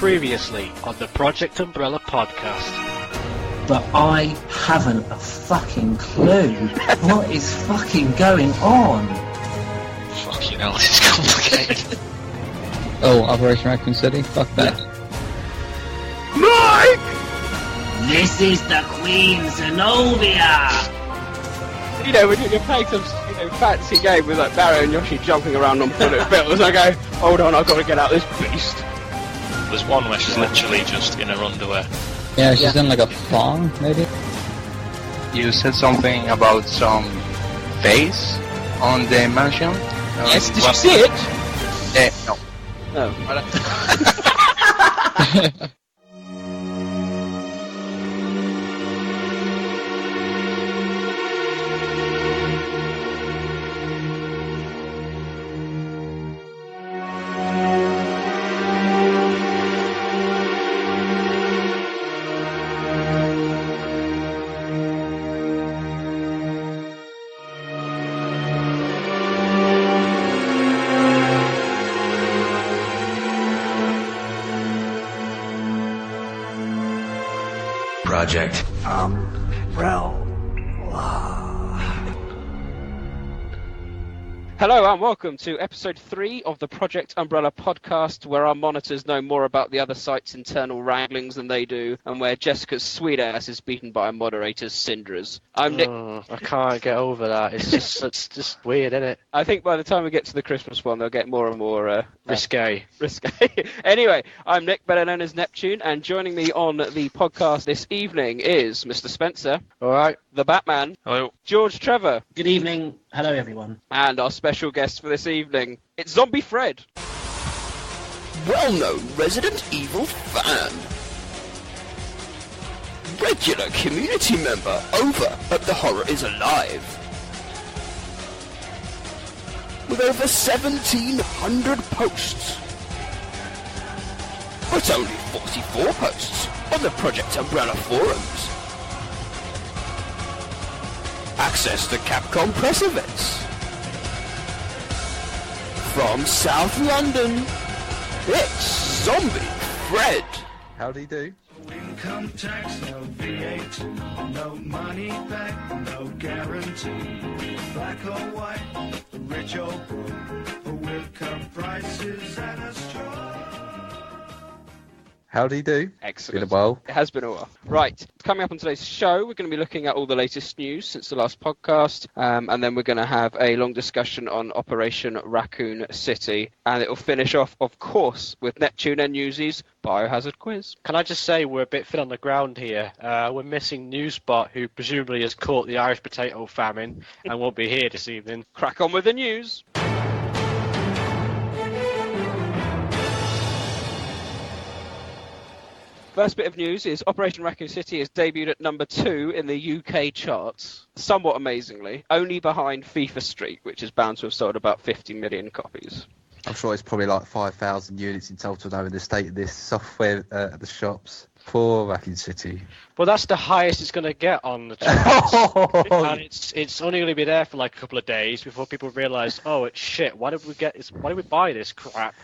Previously on the Project Umbrella podcast. But I haven't a fucking clue. What is fucking going on? Fucking hell, this is complicated. Oh, Operation Raccoon City? Fuck that. Mike! This is the Queen Zenobia! You know, when you're playing some fancy game with like Barrow and Yoshi jumping around on bullet bills, I go, hold on, I've got to get out this beast. There's one where she's literally just in her underwear. Yeah, she's in like a thong, maybe? You said something about some face on the mansion? Yes, did you see it? No. No. Project Umbrella. Hello and welcome to episode 3 of the Project Umbrella podcast, where our monitors know more about the other site's internal wranglings than they do, and where Jessica's sweet ass is beaten by a moderator's cinders. I'm Nick. I can't get over that. It's just weird, isn't it? I think by the time we get to the Christmas one, they'll get more and more Risque. Anyway, I'm Nick, better known as Neptune, and joining me on the podcast this evening is Mr. Spencer. All right. The Batman. Hello. George Trevor. Good evening. Hello, everyone. And our special guest for this evening, it's Zombie Fred. Well-known Resident Evil fan. Regular community member over at The Horror Is Alive. With over 1,700 posts. But only 44 posts on the Project Umbrella forums. Access to Capcom press events. From South London, it's Zombie Fred. How'd he do? Income tax, no VAT, no money back, no guarantee. Black or white, rich or poor, with cut prices and a straw. How'd he do? Excellent. Been a while. It has been a while. Right, coming up on today's show, we're going to be looking at all the latest news since the last podcast, and then we're going to have a long discussion on Operation Raccoon City, and it'll finish off, of course, with Neptune and Newsies' Biohazard quiz. Can I just say we're a bit thin on the ground here. We're missing Newsbot, who presumably has caught the Irish potato famine and won't be here this evening. Crack on with the news. First bit of news is Operation Raccoon City has debuted at number 2 in the UK charts, somewhat amazingly, only behind FIFA Street, which is bound to have sold about 50 million copies. I'm sure it's probably like 5,000 units in total now in the state of this software at the shops. Poor Raccoon City. Well, that's the highest it's going to get on the charts. And it's only going to be there for like a couple of days before people realise, oh, it's shit. Why did we buy this crap?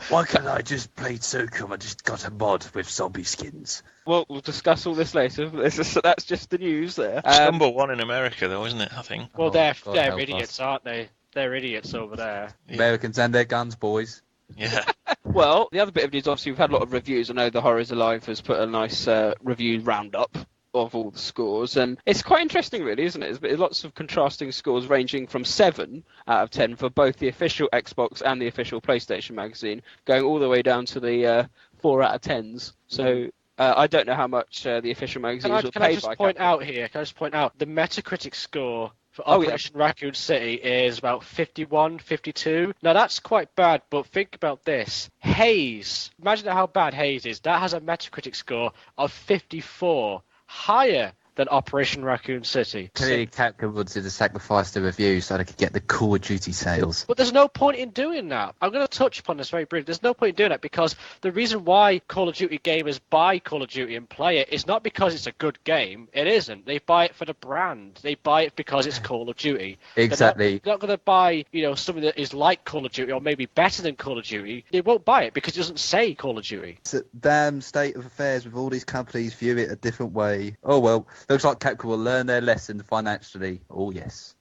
Why can't I just play Tsukum? I just got a mod with zombie skins. Well, we'll discuss all this later. That's just the news there. It's number 1 in America, though, isn't it? I think. Well, God they're idiots, aren't they? They're idiots over there. Americans and their guns, boys. Yeah. Well, the other bit of news, obviously, we've had a lot of reviews. I know The Horror Is Alive has put a nice review roundup of all the scores, and it's quite interesting, really, isn't it? There's lots of contrasting scores ranging from 7 out of 10 for both the official Xbox and the official PlayStation magazine, going all the way down to the 4 out of 10s. So I don't know how much the official magazines will pay by. Can I just point out the Metacritic score for Operation Raccoon City is about 51, 52. Now, that's quite bad, but think about this. Haze. Imagine how bad Haze is. That has a Metacritic score of 54. Higher than Operation Raccoon City. Clearly, Capcom wanted to sacrifice the reviews so they could get the Call of Duty sales. But there's no point in doing that. I'm going to touch upon this very briefly. There's no point in doing that because the reason why Call of Duty gamers buy Call of Duty and play it is not because it's a good game. It isn't. They buy it for the brand. They buy it because it's Call of Duty. Exactly. They're not going to buy, something that is like Call of Duty or maybe better than Call of Duty. They won't buy it because it doesn't say Call of Duty. It's a damn state of affairs with all these companies view it a different way. Oh well, looks like Capcom will learn their lesson financially. Oh yes.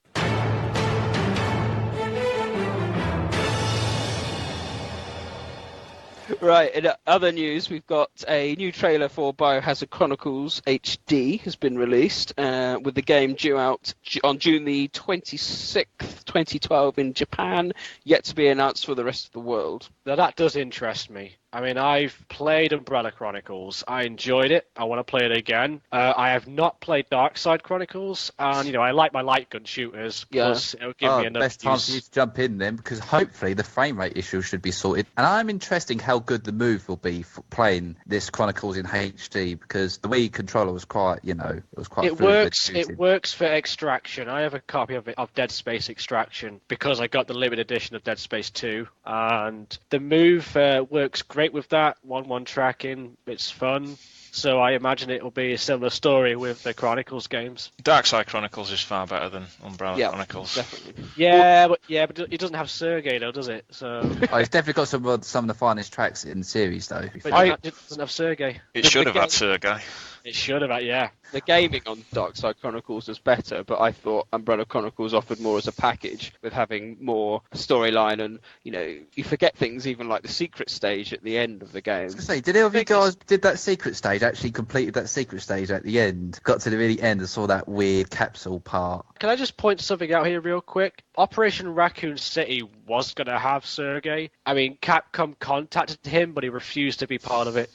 Right, in other news, we've got a new trailer for Biohazard Chronicles HD has been released, with the game due out on June the 26th, 2012 in Japan, yet to be announced for the rest of the world. Now that does interest me. I mean, I've played Umbrella Chronicles. I enjoyed it. I want to play it again. I have not played Darkside Chronicles, and I like my light gun shooters. Yeah. Plus, it'll give me enough best time use. for you to jump in then, because hopefully the frame rate issue should be sorted. And I'm interested in how good the move will be for playing this Chronicles in HD, because the Wii controller was quite, it was quite. It works. It works for Extraction. I have a copy of Dead Space Extraction because I got the limited edition of Dead Space 2, and the move works great with that 1-1 tracking. It's fun. So I imagine it will be a similar story with the Chronicles games. Darkside Chronicles is far better than Umbrella Chronicles. Definitely. But it doesn't have Sergei though, does it? So it's definitely got some of the finest tracks in the series though. But it doesn't have Sergei. It should have had Sergei. It should have, yeah. The gaming on Darkside Chronicles was better, but I thought Umbrella Chronicles offered more as a package, with having more storyline and, you forget things even like the secret stage at the end of the game. I was going to say, did any of you guys did that secret stage, actually completed that secret stage at the end, got to the really end and saw that weird capsule part? Can I just point something out here real quick? Operation Raccoon City was going to have Sergei. I mean, Capcom contacted him, but he refused to be part of it.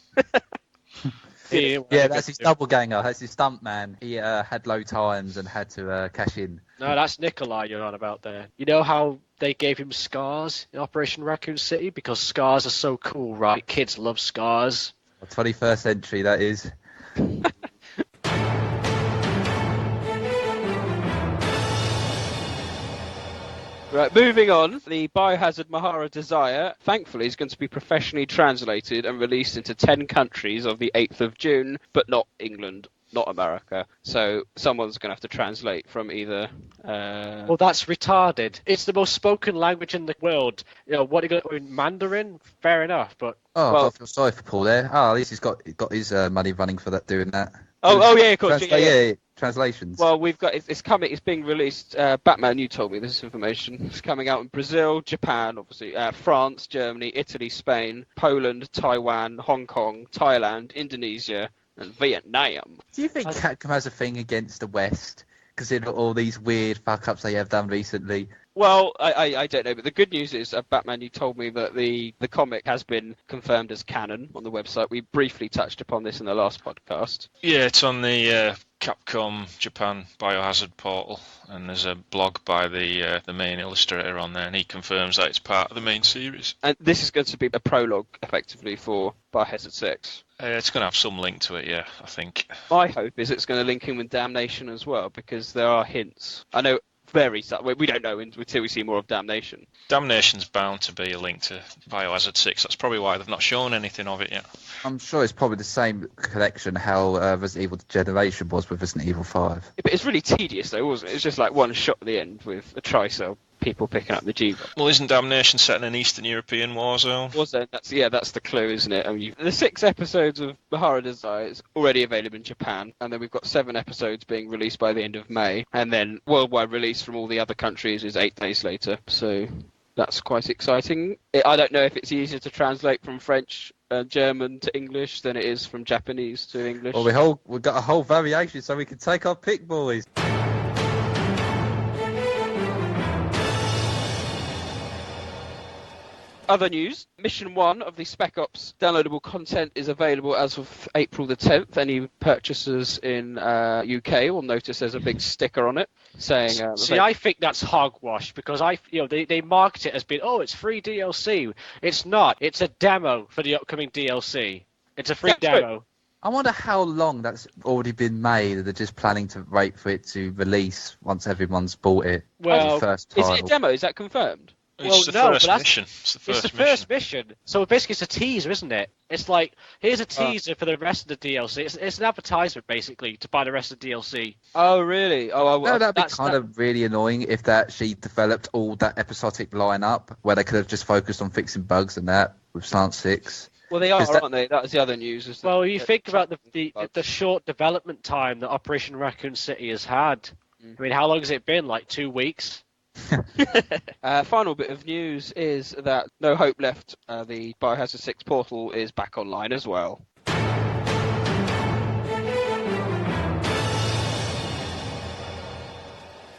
Yeah, that's his double ganger. That's his stunt man. He had low times and had to cash in. No, that's Nikolai you're on about there. You know how they gave him scars in Operation Raccoon City? Because scars are so cool, right? Kids love scars. 21st century, that is. Right, moving on, the Biohazard Mahara Desire, thankfully, is going to be professionally translated and released into 10 countries of the 8th of June, but not England, not America. So someone's going to have to translate from either... Well, that's retarded. It's the most spoken language in the world. What are you going to do in Mandarin? Fair enough, but... I feel sorry for Paul there. At least he's got his money running for that, doing that. Oh yeah, of course. Yeah. Translations. Well, we've got it's coming. It's being released. Batman, you told me this information. It's coming out in Brazil, Japan, obviously, France, Germany, Italy, Spain, Poland, Taiwan, Hong Kong, Thailand, Indonesia, and Vietnam. Do you think Capcom has a thing against the West, considering all these weird fuck-ups they have done recently? Well, I don't know, but the good news is, Batman, you told me that the comic has been confirmed as canon on the website. We briefly touched upon this in the last podcast. Yeah, it's on the Capcom Japan Biohazard portal, and there's a blog by the main illustrator on there, and he confirms that it's part of the main series. And this is going to be a prologue, effectively, for Biohazard 6. It's going to have some link to it, yeah, I think. My hope is it's going to link in with Damnation as well, because there are hints. I know very subtle. We don't know until we see more of Damnation. Damnation's bound to be a link to Biohazard 6. That's probably why they've not shown anything of it yet. I'm sure it's probably the same connection how Resident Evil Generation was with Resident Evil 5. But it's really tedious, though, wasn't it? It's just like one shot at the end with a tricell. People picking up the G-Bot. Well, isn't Damnation set in an Eastern European war zone? Was there? That's the clue, isn't it? I mean, the 6 episodes of Mahara Desire is already available in Japan, and then we've got 7 episodes being released by the end of May, and then worldwide release from all the other countries is 8 days later. So that's quite exciting. I don't know if it's easier to translate from French German to English than it is from Japanese to English. Well, we've got a whole variation, so we can take our pick, boys. Other news, Mission 1 of the Spec Ops downloadable content is available as of April the 10th. Any purchasers in UK will notice there's a big sticker on it saying... I think that's hogwash, because they market it as being, it's free DLC. It's not. It's a demo for the upcoming DLC. It's a free demo. I wonder how long that's already been made. They're just planning to wait for it to release once everyone's bought it. Well, as the first Is title. it a demo? Is that confirmed? It's the first mission. It's the first mission. So basically, it's a teaser, isn't it? It's like, here's a teaser for the rest of the DLC. It's an advertisement, basically, to buy the rest of the DLC. Oh, really? Oh, No, that'd be kind of really annoying if they actually developed all that episodic lineup where they could have just focused on fixing bugs and that with Slant 6. Well, they are, aren't they? That was the other news. Well, you think about the short development time that Operation Raccoon City has had. I mean, how long has it been? Like 2 weeks? Final bit of news is that No Hope Left, the Biohazard 6 portal, is back online as well.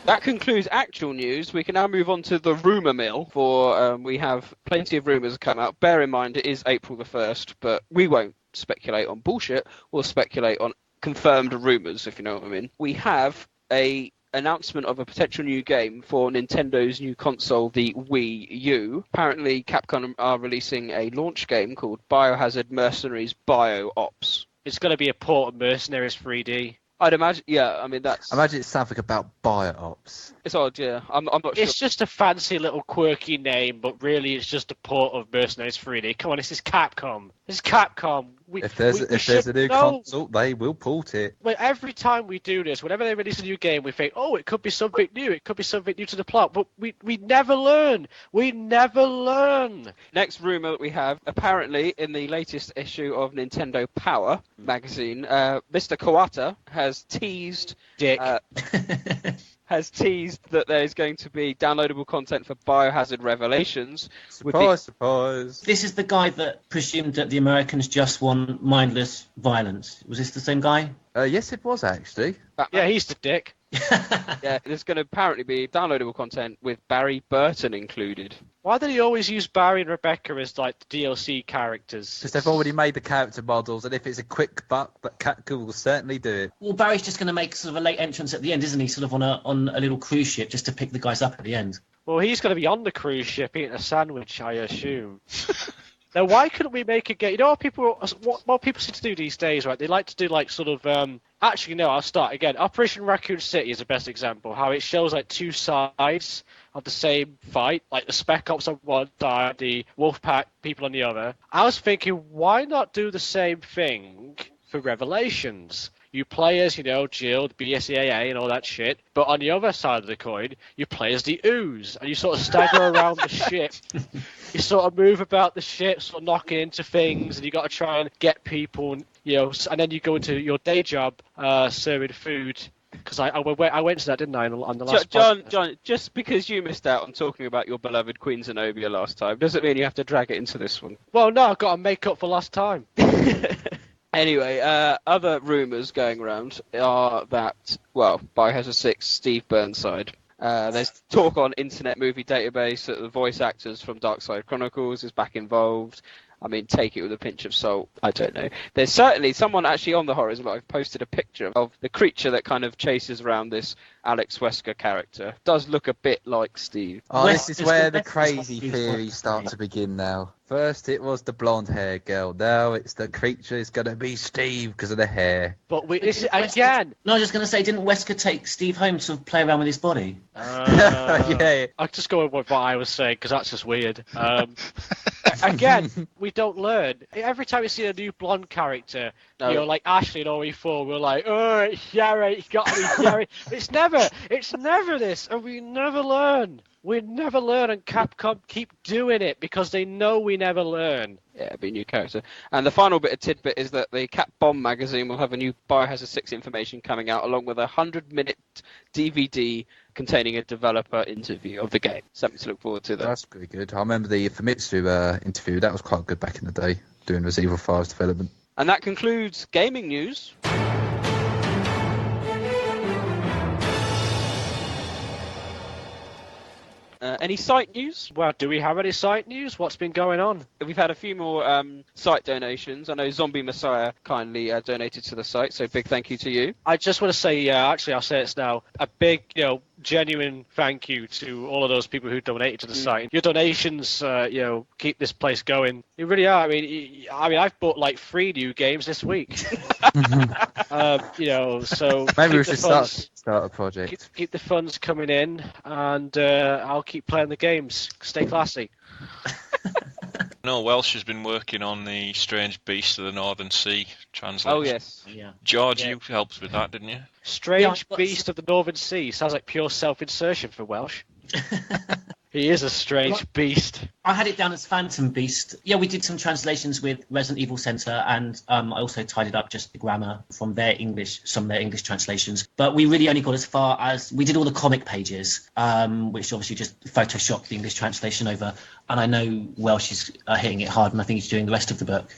That concludes actual news. We can now move on to the rumour mill, for we have plenty of rumours come out. Bear in mind, it is April the 1st, but we won't speculate on bullshit. We'll speculate on confirmed rumours, if you know what I mean. We have a announcement of a potential new game for Nintendo's new console, the Wii U. Apparently, Capcom are releasing a launch game called Biohazard Mercenaries Bio-Ops. It's going to be a port of Mercenaries 3D. I'd imagine, yeah, I mean, that's... I imagine it's something about Bio-Ops. It's odd, yeah. I'm not sure. It's just a fancy little quirky name, but really it's just a port of Mercenaries 3D. Come on, this is Capcom. This is Capcom. If there's a new console, they will port it. Well, every time we do this, whenever they release a new game, we think, oh, it could be something new. It could be something new to the plot. But we never learn. We never learn. Next rumour that we have, apparently in the latest issue of Nintendo Power magazine, Mr. Kawata has teased... Dick. Has teased that there's going to be downloadable content for Biohazard Revelations. Surprise. This is the guy that presumed that the Americans just want mindless violence. Was this the same guy? Yes, it was actually. Yeah, he's the dick. Yeah, there's going to apparently be downloadable content with Barry Burton included. Why do they always use Barry and Rebecca as like the DLC characters? Because they've already made the character models, and if it's a quick buck, but Capcom will certainly do it. Well, Barry's just going to make sort of a late entrance at the end, isn't he? Sort of on a little cruise ship just to pick the guys up at the end. Well, he's going to be on the cruise ship eating a sandwich, I assume. Now, why couldn't we make a game? You know what people seem to do these days, right? They like to do like sort of... Actually, no, I'll start again. Operation Raccoon City is the best example. How it shows like two sides of the same fight, like the Spec Ops on one side, the Wolfpack people on the other. I was thinking, why not do the same thing for Revelations? You play as, Jill, the BSAA and all that shit, but on the other side of the coin, you play as the Ooze, and you sort of stagger around the ship. You sort of move about the ship, sort of knocking into things, and you got to try and get people, and then you go into your day job serving food. Because I went to that, didn't I, on the last podcast? John, just because you missed out on talking about your beloved Queen Zenobia last time, doesn't mean you have to drag it into this one. Well, no, I've got to make up for last time. Anyway, other rumours going around are that, Biohazard 6, Steve Burnside. There's talk on Internet Movie Database that the voice actors from Dark Side Chronicles is back involved. I mean, take it with a pinch of salt. I don't know. There's certainly someone actually on the Horrors Live posted a picture of the creature that kind of chases around this Alex Wesker character. Does look a bit like Steve. Oh, this is where the crazy theories start to begin now. First it was the blonde-haired girl. Now it's the creature is going to be Steve because of the hair. But again... No, I was just going to say, didn't Wesker take Steve home to play around with his body? Yeah. I'll just go with what I was saying because that's just weird. Again, we don't learn. Every time we see a new blonde character, like Ashley in RE4, we're like, oh, it's Yara, it's got to be Yara. It's never this, and we never learn. We never learn, and Capcom keep doing it because they know we never learn. Yeah, it'll be a new character. And the final bit of tidbit is that the Cap Bomb magazine will have a new Biohazard 6 information coming out, along with a 100-minute DVD containing a developer interview of the game. Something to look forward to there. That's pretty good. I remember the Famitsu interview. That was quite good back in the day, doing Resident Evil 5's development. And that concludes gaming news. Any site news? Well, do we have any site news? What's been going on? We've had a few more site donations. I know Zombie Messiah kindly donated to the site, so big thank you to you. I just want to say, actually, I'll say it now, a big, genuine thank you to all of those people who donated to the site. Your donations, keep this place going. You really are. I mean, I've bought like 3 new games this week. So maybe we should start a project. Keep the funds coming in, and I'll keep playing the games. Stay classy. No, Welsh has been working on the Strange Beast of the Northern Sea translation. Oh, yes. Yeah. George, you helped with that, didn't you? Strange Beast of the Northern Sea. Sounds like pure self-insertion for Welsh. He is a strange beast. I had it down as Phantom Beast. Yeah, we did some translations with Resident Evil Centre, and I also tidied up just the grammar from some of their English translations. But we really only got as far as we did all the comic pages, which obviously just photoshopped the English translation over. And I know Welsh is hitting it hard, and I think he's doing the rest of the book.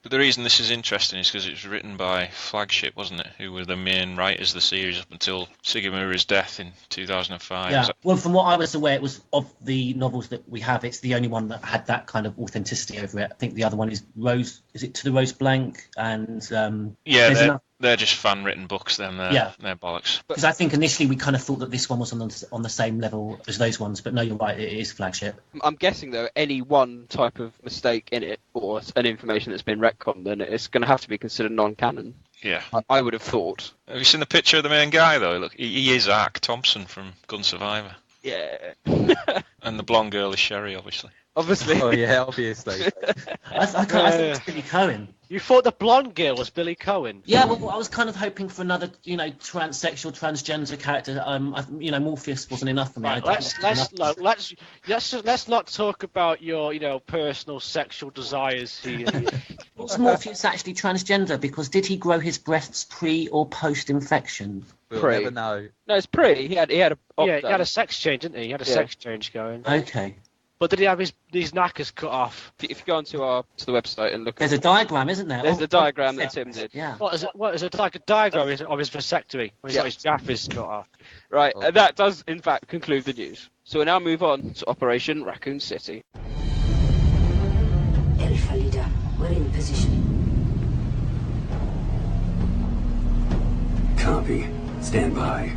But the reason this is interesting is because it was written by Flagship, wasn't it? Who were the main writers of the series up until Sugimura's death in 2005. Yeah. Well, from what I was aware, it was of the novels that we have, it's the only one that had that kind of authenticity over it. I think the other one is Rose. Is it To the Rose Blank? And they're just fan-written books. Then they're bollocks. Because I think initially we kind of thought that this one was on the same level as those ones, but no, you're right, it is Flagship. I'm guessing though, any one type of mistake in it or an information that's been retconned, then it's going to have to be considered non-canon. Yeah, I would have thought. Have you seen the picture of the main guy though? Look, he is Ark Thompson from Gun Survivor. Yeah. And the blonde girl is Sherry, obviously. Obviously. Oh yeah, obviously. I thought it was Billy Cohen. You thought the blonde girl was Billy Cohen? Yeah, well, I was kind of hoping for another, transsexual, transgender character. Morpheus wasn't enough for me. Right, let's not talk about your personal sexual desires here. Was Morpheus actually transgender? Because did he grow his breasts pre or post infection? We'll never know. No, it's pre. He had he had a sex change, didn't he? He had a sex change going. Okay. But did he have these knackers cut off? If you go onto the website and look, there's a diagram, isn't there? There's a diagram that Tim did. Yeah. What is it like a diagram of his vasectomy when he got his jaffers cut off? Right, that does in fact conclude the news. So we now move on to Operation Raccoon City. Alpha Leader, we're in position. Copy. Stand by.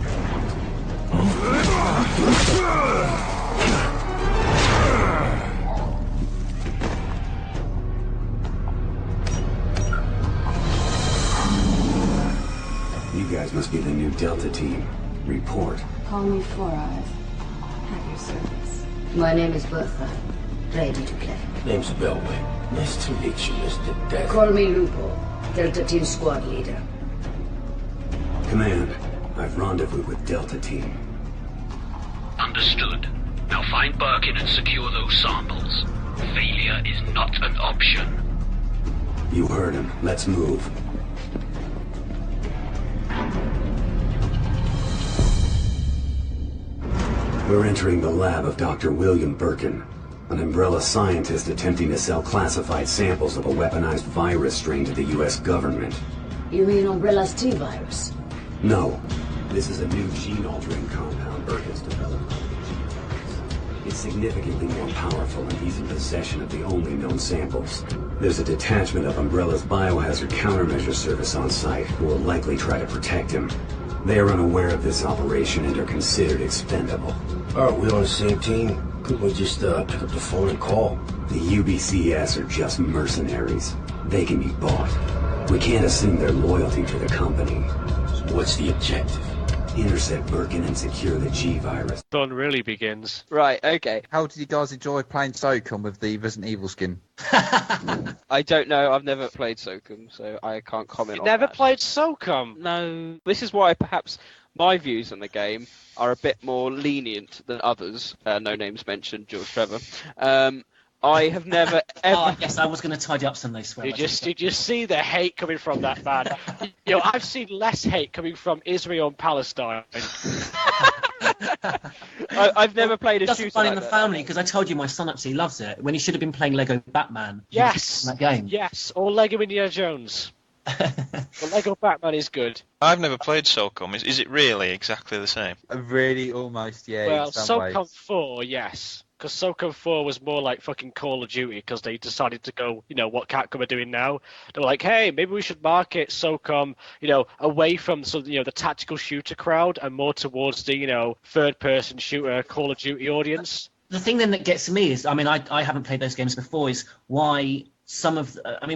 You guys must be the new Delta team. Report. Call me Four Eyes. At your service. My name is Bertha. Ready to play. Name's Belway. Nice to meet you, Mr. Death. Call me Lupo. Delta Team Squad Leader. Command, I've rendezvoused with Delta Team. Understood. Now find Birkin and secure those samples. Failure is not an option. You heard him. Let's move. We're entering the lab of Dr. William Birkin, an Umbrella scientist attempting to sell classified samples of a weaponized virus strain to the U.S. government. You mean Umbrella's T-virus? No. This is a new gene-altering compound Birkin's developed. It's significantly more powerful, and he's in possession of the only known samples. There's a detachment of Umbrella's Biohazard countermeasure service on site who will likely try to protect him. They are unaware of this operation and are considered expendable. Aren't we on the same team? Couldn't we just pick up the phone and call? The UBCS are just mercenaries. They can be bought. We can't assume their loyalty to the company. So what's the objective? Intercept Birkin and secure the G-virus. Fun really begins. Right, okay. How did you guys enjoy playing SOCOM with the Resident Evil skin? I don't know. I've never played SOCOM, so I can't comment on Never that. played SOCOM? No. This is why perhaps my views on the game are a bit more lenient than others. No names mentioned, George Trevor. I have never ever. Oh, yes, I was going to tidy up some of those swears. Did you see the hate coming from that man? I've seen less hate coming from Israel and Palestine. I've never played a That's shooter fun like in the that. family, because I told you my son absolutely loves it when he should have been playing Lego Batman. Yes, in that game. Yes, or Lego Indiana Jones. But Lego Batman is good. I've never played SOCOM. Is it really exactly the same? Really, almost, yeah. Well, in some ways. SOCOM 4, yes. Because SOCOM 4 was more like fucking Call of Duty because they decided to go, what Capcom are doing now. They were like, hey, maybe we should market SOCOM, away from the tactical shooter crowd and more towards the, third-person shooter Call of Duty audience. The thing then that gets me is, I haven't played those games before, is why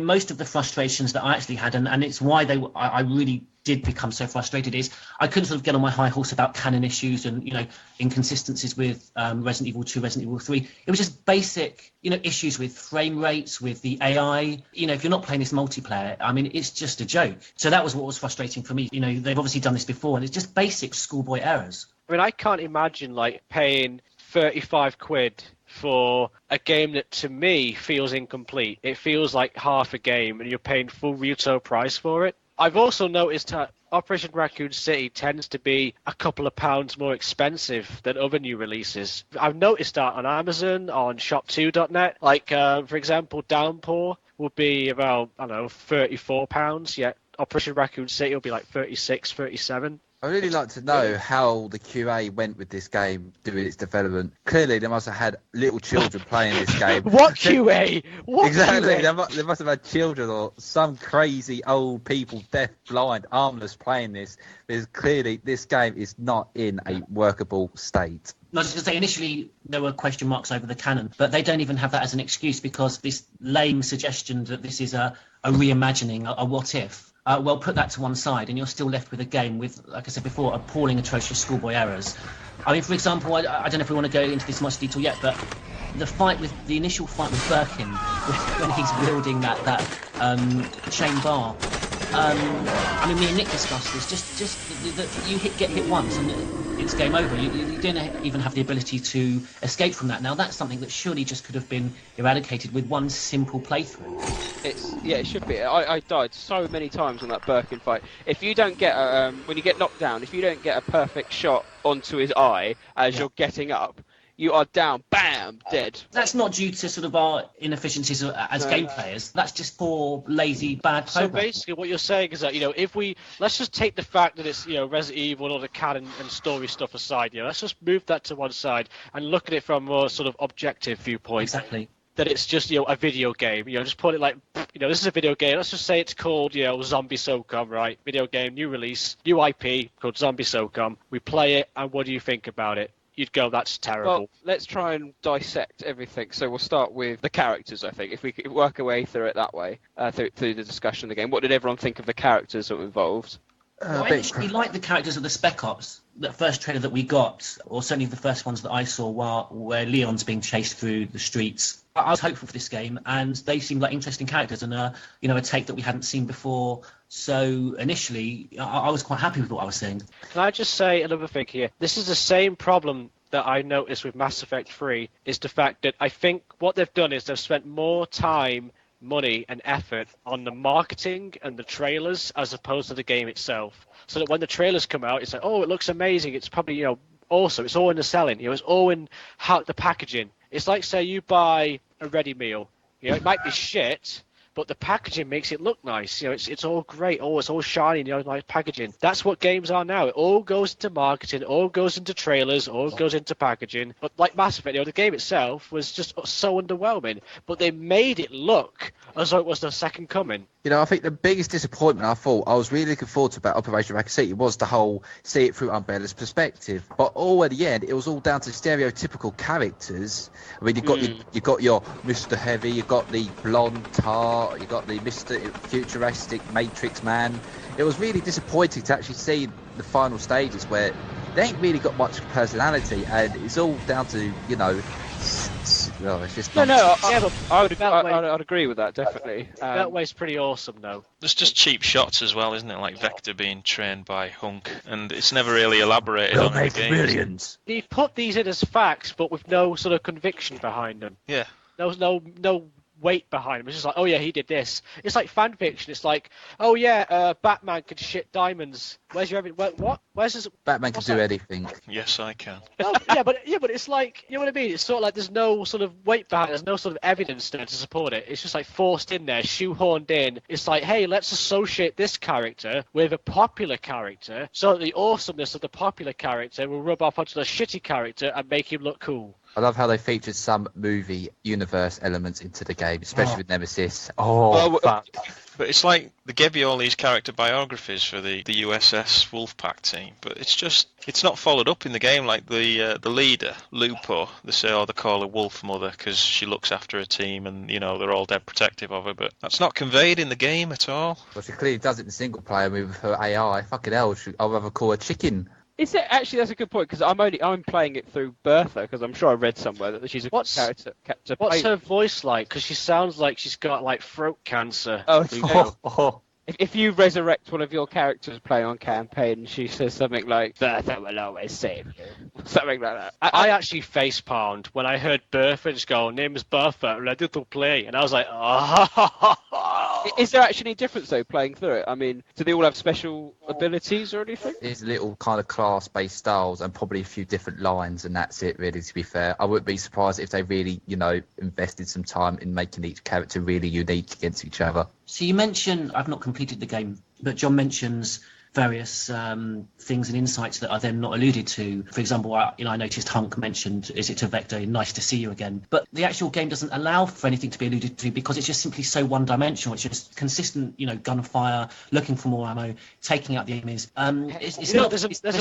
most of the frustrations that I actually had, and it's why I really did become so frustrated, is I couldn't sort of get on my high horse about canon issues and, inconsistencies with Resident Evil 2, Resident Evil 3. It was just basic, issues with frame rates, with the AI. If you're not playing this multiplayer, it's just a joke. So that was what was frustrating for me. They've obviously done this before, and it's just basic schoolboy errors. I can't imagine, paying 35 quid for a game that to me feels incomplete. It feels like half a game and you're paying full retail price for it. I've also noticed that Operation Raccoon City tends to be a couple of pounds more expensive than other new releases. I've noticed that on Amazon, on shop2.net. For example, Downpour will be about, £34, yet Operation Raccoon City will be like 36, 37. I'd really like to know how the QA went with this game during its development. Clearly, they must have had little children playing this game. What QA? What exactly. QA? They must have had children or some crazy old people, deaf, blind, armless, playing this. Because clearly, this game is not in a workable state. I was just going to say, initially there were question marks over the canon, but they don't even have that as an excuse because this lame suggestion that this is a reimagining, a what if. Well, put that to one side, and you're still left with a game with, like I said before, appalling, atrocious schoolboy errors. For example, I don't know if we want to go into this much detail yet, but the initial fight with Birkin, when he's wielding that chain bar. Me and Nick discussed this. Just you get hit once and it's game over. You don't even have the ability to escape from that. Now that's something that surely just could have been eradicated with one simple playthrough. It should be. I died so many times on that Birkin fight. If you don't get when you get knocked down, if you don't get a perfect shot onto his eye as you're getting up, you are down, bam, dead. That's not due to sort of our inefficiencies as game players. That's just poor, lazy, bad So programming. basically what you're saying is that, let's just take the fact that it's, Resident Evil and all the canon and story stuff aside, let's just move that to one side and look at it from a more sort of objective viewpoint. Exactly. That it's just, a video game. Just put it like, this is a video game. Let's just say it's called, Zombie SOCOM, right? Video game, new release, new IP called Zombie SOCOM. We play it, and what do you think about it? You'd go, that's terrible. Well, let's try and dissect everything. So we'll start with the characters, I think. If we could work our way through it that way, through the discussion of the game. What did everyone think of the characters that were involved? I actually like the characters of the Spec Ops. The first trailer that we got, or certainly the first ones that I saw, where Leon's being chased through the streets. I was hopeful for this game, and they seemed like interesting characters and a take that we hadn't seen before. So initially, I was quite happy with what I was seeing. Can I just say another thing here? This is the same problem that I noticed with Mass Effect 3, is the fact that I think what they've done is they've spent more time, money and effort on the marketing and the trailers as opposed to the game itself. So that when the trailers come out, it's like, oh, it looks amazing. It's probably, awesome. It's all in the selling. It's all in the packaging. It's like, say, you buy a ready meal. It might be shit, but the packaging makes it look nice. It's all great. Oh, it's all shiny, nice packaging. That's what games are now. It all goes into marketing, all goes into trailers, all goes into packaging. But like Mass Effect, the game itself was just so underwhelming. But they made it look as though it was the second coming. I think the biggest disappointment I was really looking forward to about Operation Raccoon City was the whole see it through Umbrella's perspective. But all at the end, it was all down to stereotypical characters. You got your Mr. Heavy, you got the blonde tar, you got the Mr. Futuristic Matrix Man. It was really disappointing to actually see the final stages where they ain't really got much personality, and it's all down to it's just I'd agree with that, definitely. That way's pretty awesome, though. There's just cheap shots as well, isn't it? Like Vector being trained by Hunk, and it's never really elaborated on in the games. Millions. They put these in as facts, but with no sort of conviction behind them. Yeah. No weight behind him. It's just like, oh yeah, he did this. It's like fan fiction. It's like, oh yeah, Batman could shit diamonds. Where's your evidence? What? Where's his? Batman can do anything. Yes, I can. No, but it's like, you know what I mean? It's sort of like there's no sort of weight behind it. There's no sort of evidence there to support it. It's just like forced in there, shoehorned in. It's like, hey, let's associate this character with a popular character so that the awesomeness of the popular character will rub off onto the shitty character and make him look cool. I love how they featured some movie universe elements into the game, especially with Nemesis. Oh, fuck. But it's like they give you all these character biographies for the USS Wolfpack team, but it's not followed up in the game. Like the leader, Lupo, they call her Wolf Mother because she looks after her team, and you know they're all dead protective of her. But that's not conveyed in the game at all. Well, she clearly does it in single player with her AI. Fucking hell, I'd rather call her Chicken. Is it actually? That's a good point because I'm playing it through Bertha because I'm sure I read somewhere that she's a character. What's her voice like? Because she sounds like she's got like throat cancer. If you resurrect one of your characters playing on campaign, she says something like "Bertha will always save you," something like that. I actually face palmed when I heard Bertha just go, "Name is Bertha, ready to play," and I was like, "Oh." Is there actually any difference though playing through it? I mean, do they all have special abilities or anything? There's little kind of class-based styles and probably a few different lines, and that's it. Really, to be fair, I wouldn't be surprised if they really, invested some time in making each character really unique against each other. So you mentioned, I've not completed the game, but John mentions various things and insights that are then not alluded to. For example, I noticed Hunk mentioned, is it to Vector, nice to see you again. But the actual game doesn't allow for anything to be alluded to because it's just simply so one-dimensional. It's just consistent, gunfire, looking for more ammo, taking out the enemies. There's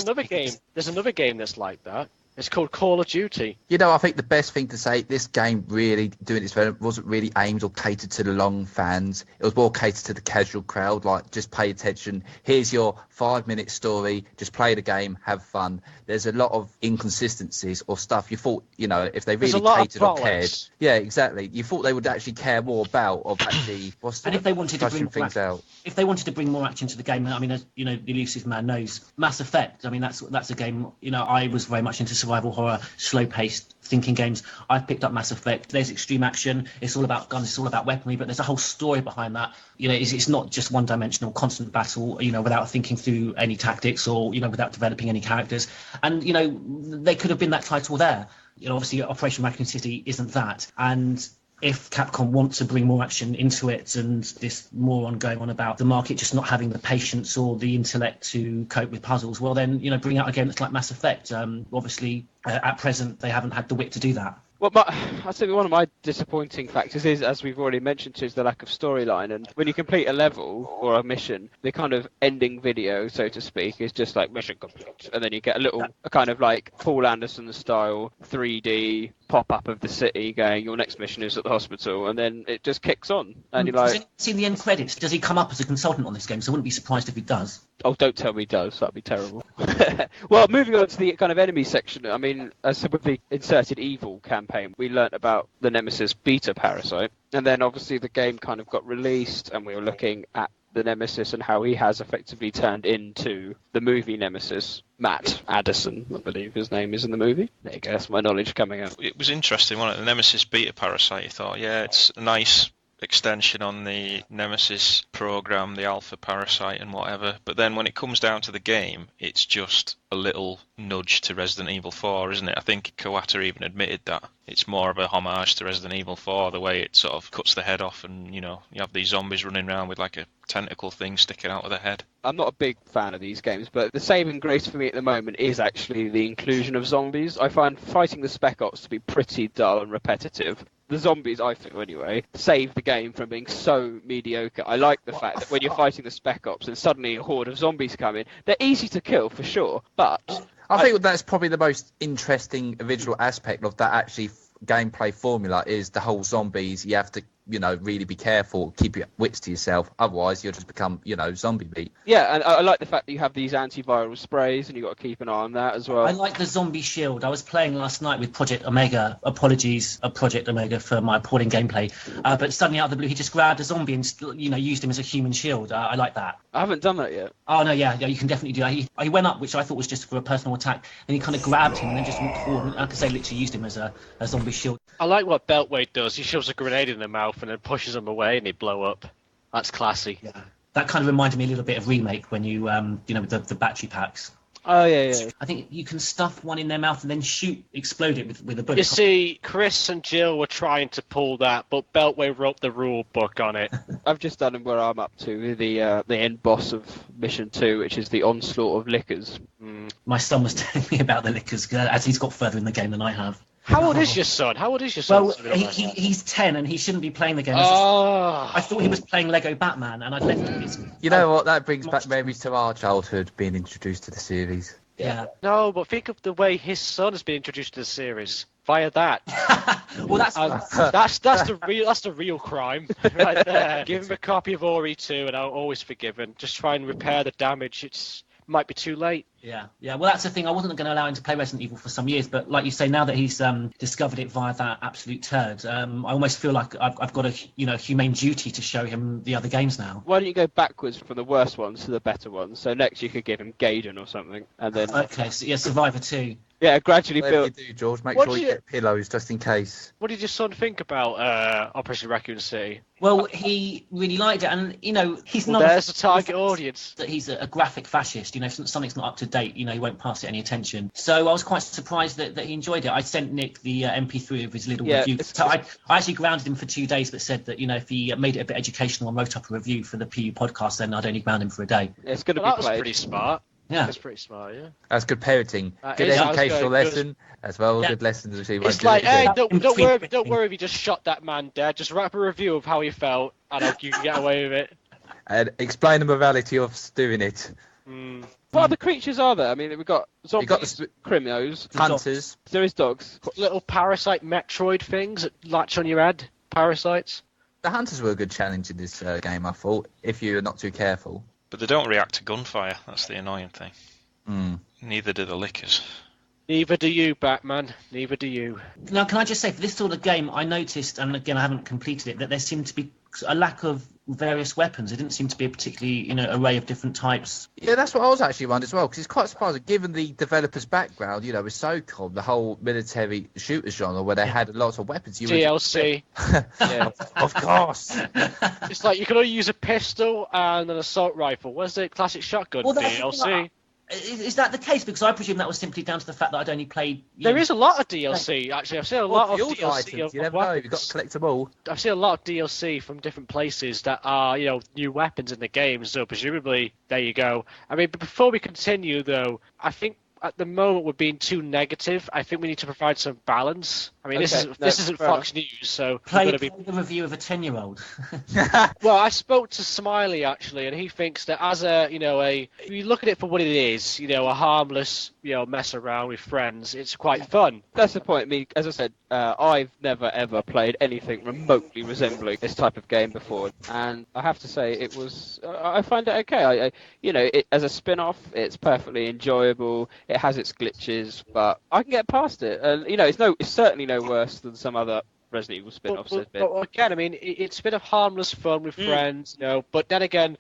another game that's like that. It's called Call of Duty. I think the best thing to say, this game really, doing its development, wasn't really aimed or catered to the long fans. It was more catered to the casual crowd, like, just pay attention. Here's your 5-minute story. Just play the game, have fun. There's a lot of inconsistencies or stuff you thought, if they really catered or cared. Yeah, exactly. You thought they would actually care more about, or actually, if they wanted to bring things out. If they wanted to bring more action to the game, I mean, as the elusive man knows, Mass Effect, I mean, that's a game, I was very much into survival horror, slow-paced thinking games. I've picked up Mass Effect. There's extreme action. It's all about guns. It's all about weaponry. But there's a whole story behind that. It's not just one-dimensional, constant battle. Without thinking through any tactics or without developing any characters. And they could have been that title there. Obviously, Operation Raccoon City isn't that. And if Capcom want to bring more action into it and this more on going on about the market just not having the patience or the intellect to cope with puzzles, well then, bring out a game that's like Mass Effect. Obviously, at present, they haven't had the wit to do that. Well, I'd say one of my disappointing factors is, as we've already mentioned, is the lack of storyline. And when you complete a level or a mission, the kind of ending video, so to speak, is just like mission complete. And then you get a kind of like Paul Anderson style 3D pop-up of the city going, your next mission is at the hospital, and then it just kicks on. And you're like... Seen the end credits? Does he come up as a consultant on this game? So I wouldn't be surprised if he does. Oh, don't tell me he does. That'd be terrible. Well, moving on to the kind of enemy section, I mean, as with the Inserted Evil campaign, we learnt about the Nemesis beta parasite, and then obviously the game kind of got released, and we were looking at the Nemesis and how he has effectively turned into the movie Nemesis. Matt Addison, I believe his name is in the movie. There you go, that's my knowledge coming out. It was interesting, wasn't it? The Nemesis beta parasite, you thought, yeah, it's a nice extension on the Nemesis program, the Alpha Parasite and whatever, but then when it comes down to the game, it's just a little nudge to Resident Evil 4, isn't it? I think Kawata even admitted that. It's more of a homage to Resident Evil 4, the way it sort of cuts the head off and, you have these zombies running around with like a tentacle thing sticking out of their head. I'm not a big fan of these games, but the saving grace for me at the moment is actually the inclusion of zombies. I find fighting the Spec Ops to be pretty dull and repetitive. The zombies, I feel anyway, save the game from being so mediocre. I like the fact that when you're fighting the Spec Ops and suddenly a horde of zombies come in, they're easy to kill for sure, but... I think that's probably the most interesting original aspect of that actually gameplay formula is the whole zombies. You have to, really be careful, keep your wits to yourself. Otherwise, you'll just become, zombie meat. Yeah, and I like the fact that you have these antiviral sprays, and you've got to keep an eye on that as well. I like the zombie shield. I was playing last night with Project Omega. Apologies, Project Omega, for my appalling gameplay. But suddenly out of the blue, he just grabbed a zombie and, used him as a human shield. I like that. I haven't done that yet. Oh, no, yeah, you can definitely do that. He went up, which I thought was just for a personal attack, and he kind of grabbed him and then just walked forward. And, like I say, literally used him as a zombie shield. I like what Beltway does. He shoves a grenade in their mouth stuff and then pushes them away and they blow up. That's classy. Yeah. That kind of reminded me a little bit of Remake when you with the battery packs. Oh, yeah. I think you can stuff one in their mouth and then explode it with a bullet. You see, Chris and Jill were trying to pull that, but Beltway wrote the rule book on it. I've just done where I'm up to, the end boss of Mission 2, which is the onslaught of lickers. My son was telling me about the lickers as he's got further in the game than I have. How old is your son? Well, he's 10 and he shouldn't be playing the game. I thought he was playing Lego Batman and I'd left him. You know what? That brings back memories to our childhood being introduced to the series. Yeah. No, but think of the way his son has been introduced to the series via that. Well, that's the real crime right there. Give him a copy of Ori 2 and I'll always forgive him. Just try and repair the damage. It might be too late. Yeah. Well, that's the thing. I wasn't going to allow him to play Resident Evil for some years, but like you say, now that he's discovered it via that absolute turd, I almost feel like I've got a humane duty to show him the other games now. Why don't you go backwards from the worst ones to the better ones? So next you could give him Gaiden or something, and then okay, so yeah, Survivor 2. Yeah, gradually Whatever build. you do, George, make sure you get pillows just in case. What did your son think about Operation Raccoon City? Well, he really liked it, and he's not. There's the target audience. That he's a graphic fascist. If something's not up to date, he won't pass it any attention. So I was quite surprised that he enjoyed it. I sent Nick the MP3 of his little review. So I actually grounded him for 2 days, but said that if he made it a bit educational and wrote up a review for the PU podcast, then I'd only ground him for a day. It's going to be that played. Was pretty smart. Yeah, that's pretty smart. Yeah, that's good parenting. Good educational lesson as well. Good lessons. It's like, hey, don't worry if you just shot that man dead. Just write up a review of how he felt, and you can get away with it. And explain the morality of doing it. What other creatures are there? I mean, we've got zombies, criminals, hunters. There is dogs. Little parasite Metroid things that latch on your head. Parasites. The hunters were a good challenge in this game, I thought, if you're not too careful. But they don't react to gunfire. That's the annoying thing. Neither do the lickers. Neither do you, Batman. Neither do you. Now, can I just say, for this sort of game, I noticed, and again, I haven't completed it, that there seemed to be a lack of various weapons. There didn't seem to be a particularly, array of different types. Yeah, that's what I was actually wondering as well, because it's quite surprising, given the developer's background, with SOCOM, the whole military shooter genre, where they had lots of weapons. DLC. Yeah, of course. It's like you can only use a pistol and an assault rifle. Where's the classic shotgun DLC? Is that the case? Because I presume that was simply down to the fact that I'd only played... There is a lot of DLC, actually. I've seen a lot of DLC. Items. You never know, you've got to collect them all. I've seen a lot of DLC from different places that are, new weapons in the game, so presumably, there you go. I mean, but before we continue, though, I think at the moment we're being too negative. I think we need to provide some balance. I mean, this isn't Fox News, so play the review of a 10-year-old. Well, I spoke to Smiley actually, and he thinks that as you look at it for what it is, a harmless, mess around with friends. It's quite fun. That's the point. I mean, as I said, I've never ever played anything remotely resembling this type of game before, and I have to say it was. I find it okay. As a spin-off, it's perfectly enjoyable. It has its glitches, but I can get past it. It's certainly no worse than some other Resident Evil spin-offs. But again, I mean, it's a bit of harmless fun with friends, but then again,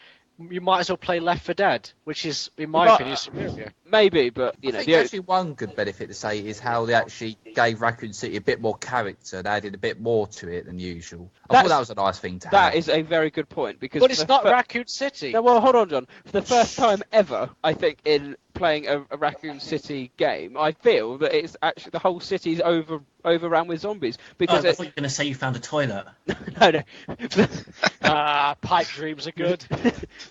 you might as well play Left 4 Dead, which is, in my opinion, superior. Maybe, but, I think actually one good benefit to say is how they actually gave Raccoon City a bit more character. They added a bit more to it than usual. I thought that was a nice thing to have. That is a very good point. But it's not Raccoon City. No, well, hold on, John. For the first time ever, I think, in playing a Raccoon City game, I feel that it's actually the whole city's overrun with zombies. Because I thought you were going to say you found a toilet. No. Pipe dreams are good.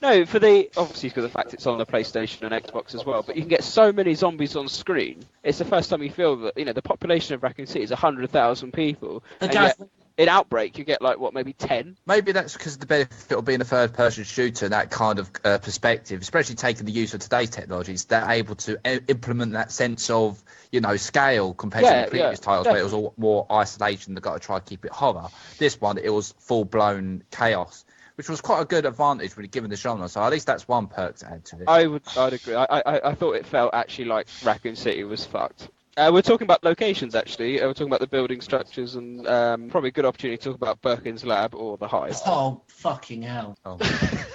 No, obviously because of the fact it's on the PlayStation and Xbox as well, but you can get so many zombies on screen. It's the first time you feel that, the population of Raccoon City is 100,000 people. In Outbreak, you get maybe 10? Maybe that's because of the benefit of being a third-person shooter and that kind of perspective, especially taking the use of today's technologies, they're able to implement that sense of, scale compared to the previous titles where it was all more isolation, they've got to try to keep it horror. This one, it was full-blown chaos, which was quite a good advantage when given the genre, so at least that's one perk to add to it. I'd agree. I thought it felt actually like Raccoon City was fucked. We're talking about locations, actually. We're talking about the building structures and probably a good opportunity to talk about Birkin's lab or the Hive. Oh, fucking hell. Oh.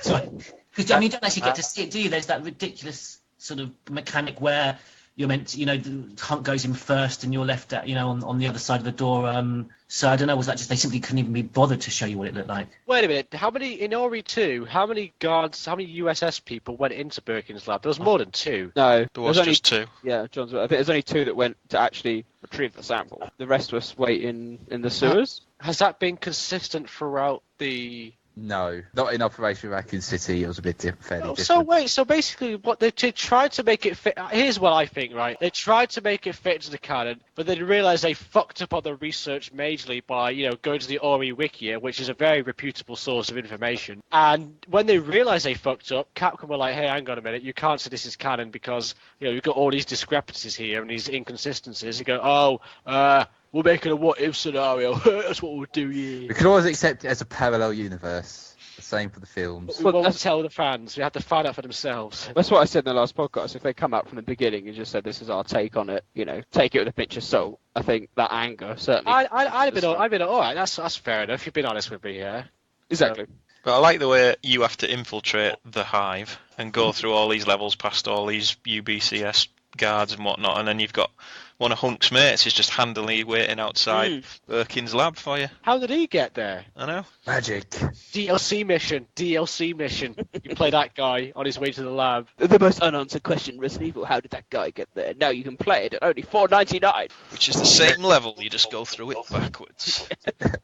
Sorry. Because, you don't actually get to see it, do you? There's that ridiculous sort of mechanic where you're meant to, the hunt goes in first and you're left at, on the other side of the door. So I don't know, was that just they simply couldn't even be bothered to show you what it looked like? Wait a minute, in Ori 2, how many USS people went into Birkin's lab? There was more than 2. No, There was only just 2. Yeah, John's. I think there's only 2 that went to actually retrieve the sample. The rest was waiting in the sewers. Has that been consistent throughout the... No, not in Operation Raccoon City. It was a bit fairly different. So basically, what they tried to make it fit. Here's what I think, right? They tried to make it fit into the canon, but they realised they fucked up on the research majorly by, going to the Ori Wiki, which is a very reputable source of information. And when they realised they fucked up, Capcom were like, "Hey, hang on a minute, you can't say this is canon because you've got all these discrepancies here and these inconsistencies." You go, we're making a what-if scenario. That's what we'll do, yeah. We can always accept it as a parallel universe. The same for the films. We won't tell the fans. We have to find out for themselves. That's what I said in the last podcast. If they come out from the beginning and just said this is our take on it, take it with a pinch of salt. I think that anger certainly. I've been all right. That's fair enough. You've been honest with me, yeah. Exactly. But I like the way you have to infiltrate the hive and go through all these levels past all these UBCS guards and whatnot, and then you've got one of Hunk's mates is just handily waiting outside Birkin's lab for you. How did he get there? I know. Magic. DLC mission. You play that guy on his way to the lab. The most unanswered question, Resident Evil, how did that guy get there? Now you can play it at only $4.99. Which is the same level, you just go through it backwards.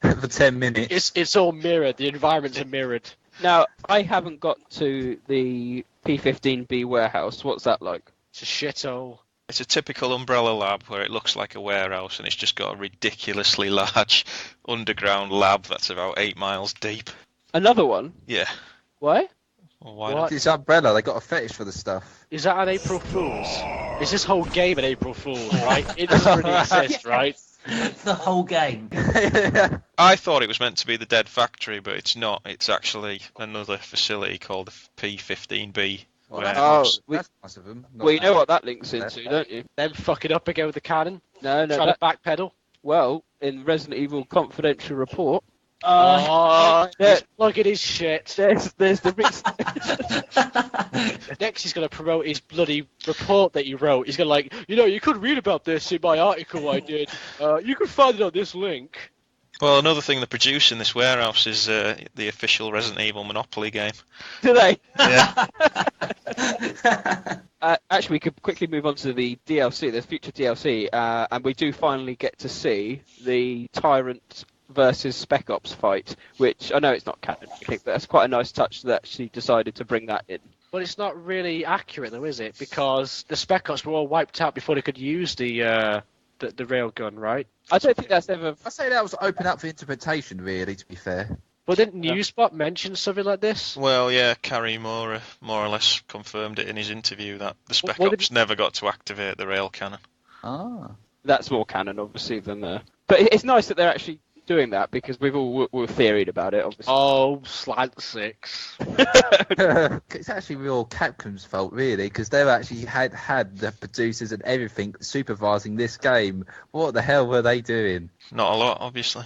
For 10 minutes. It's all mirrored. The environments are mirrored. Now, I haven't got to the P15B warehouse. What's that like? It's a shithole. It's a typical Umbrella lab where it looks like a warehouse and it's just got a ridiculously large underground lab that's about 8 miles deep. Another one? Yeah. Why? Well, why not? It's Umbrella. They got a fetish for the stuff. Is that an April Fool's? Is this whole game an April Fool's, right? It doesn't really exist, right? The whole game. I thought it was meant to be the Dead Factory, but it's not. It's actually another facility called the P15B. That's nice of them. Well, you know what that links into, don't you? Them fucking up again with the cannon. No. Trying to backpedal. Well, in Resident Evil Confidential Report. He's plugging his shit. There's the Next, he's going to promote his bloody report that he wrote. He's going to you could read about this in my article I did. You can find it on this link. Well, another thing they produce in this warehouse is the official Resident Evil Monopoly game. Do they? Yeah. Actually, we could quickly move on to the DLC. There's future DLC, and we do finally get to see the Tyrant versus Spec Ops fight, which I know it's not canon, but that's quite a nice touch that actually decided to bring that in. But it's not really accurate, though, is it? Because the Spec Ops were all wiped out before they could use the railgun, right? I don't think that's ever... I say that was open up for interpretation, really, to be fair. But didn't Newsbot mention something like this? Well, yeah, Carrie more or less confirmed it in his interview that the Spec Ops never got to activate the rail cannon. Ah. That's more canon, obviously, than... But it's nice that they're actually doing that, because we've all theoried about it, obviously. Oh, slant 6. It's actually real Capcom's fault, really, because they've actually had the producers and everything supervising this game. What the hell were they doing? Not a lot, obviously.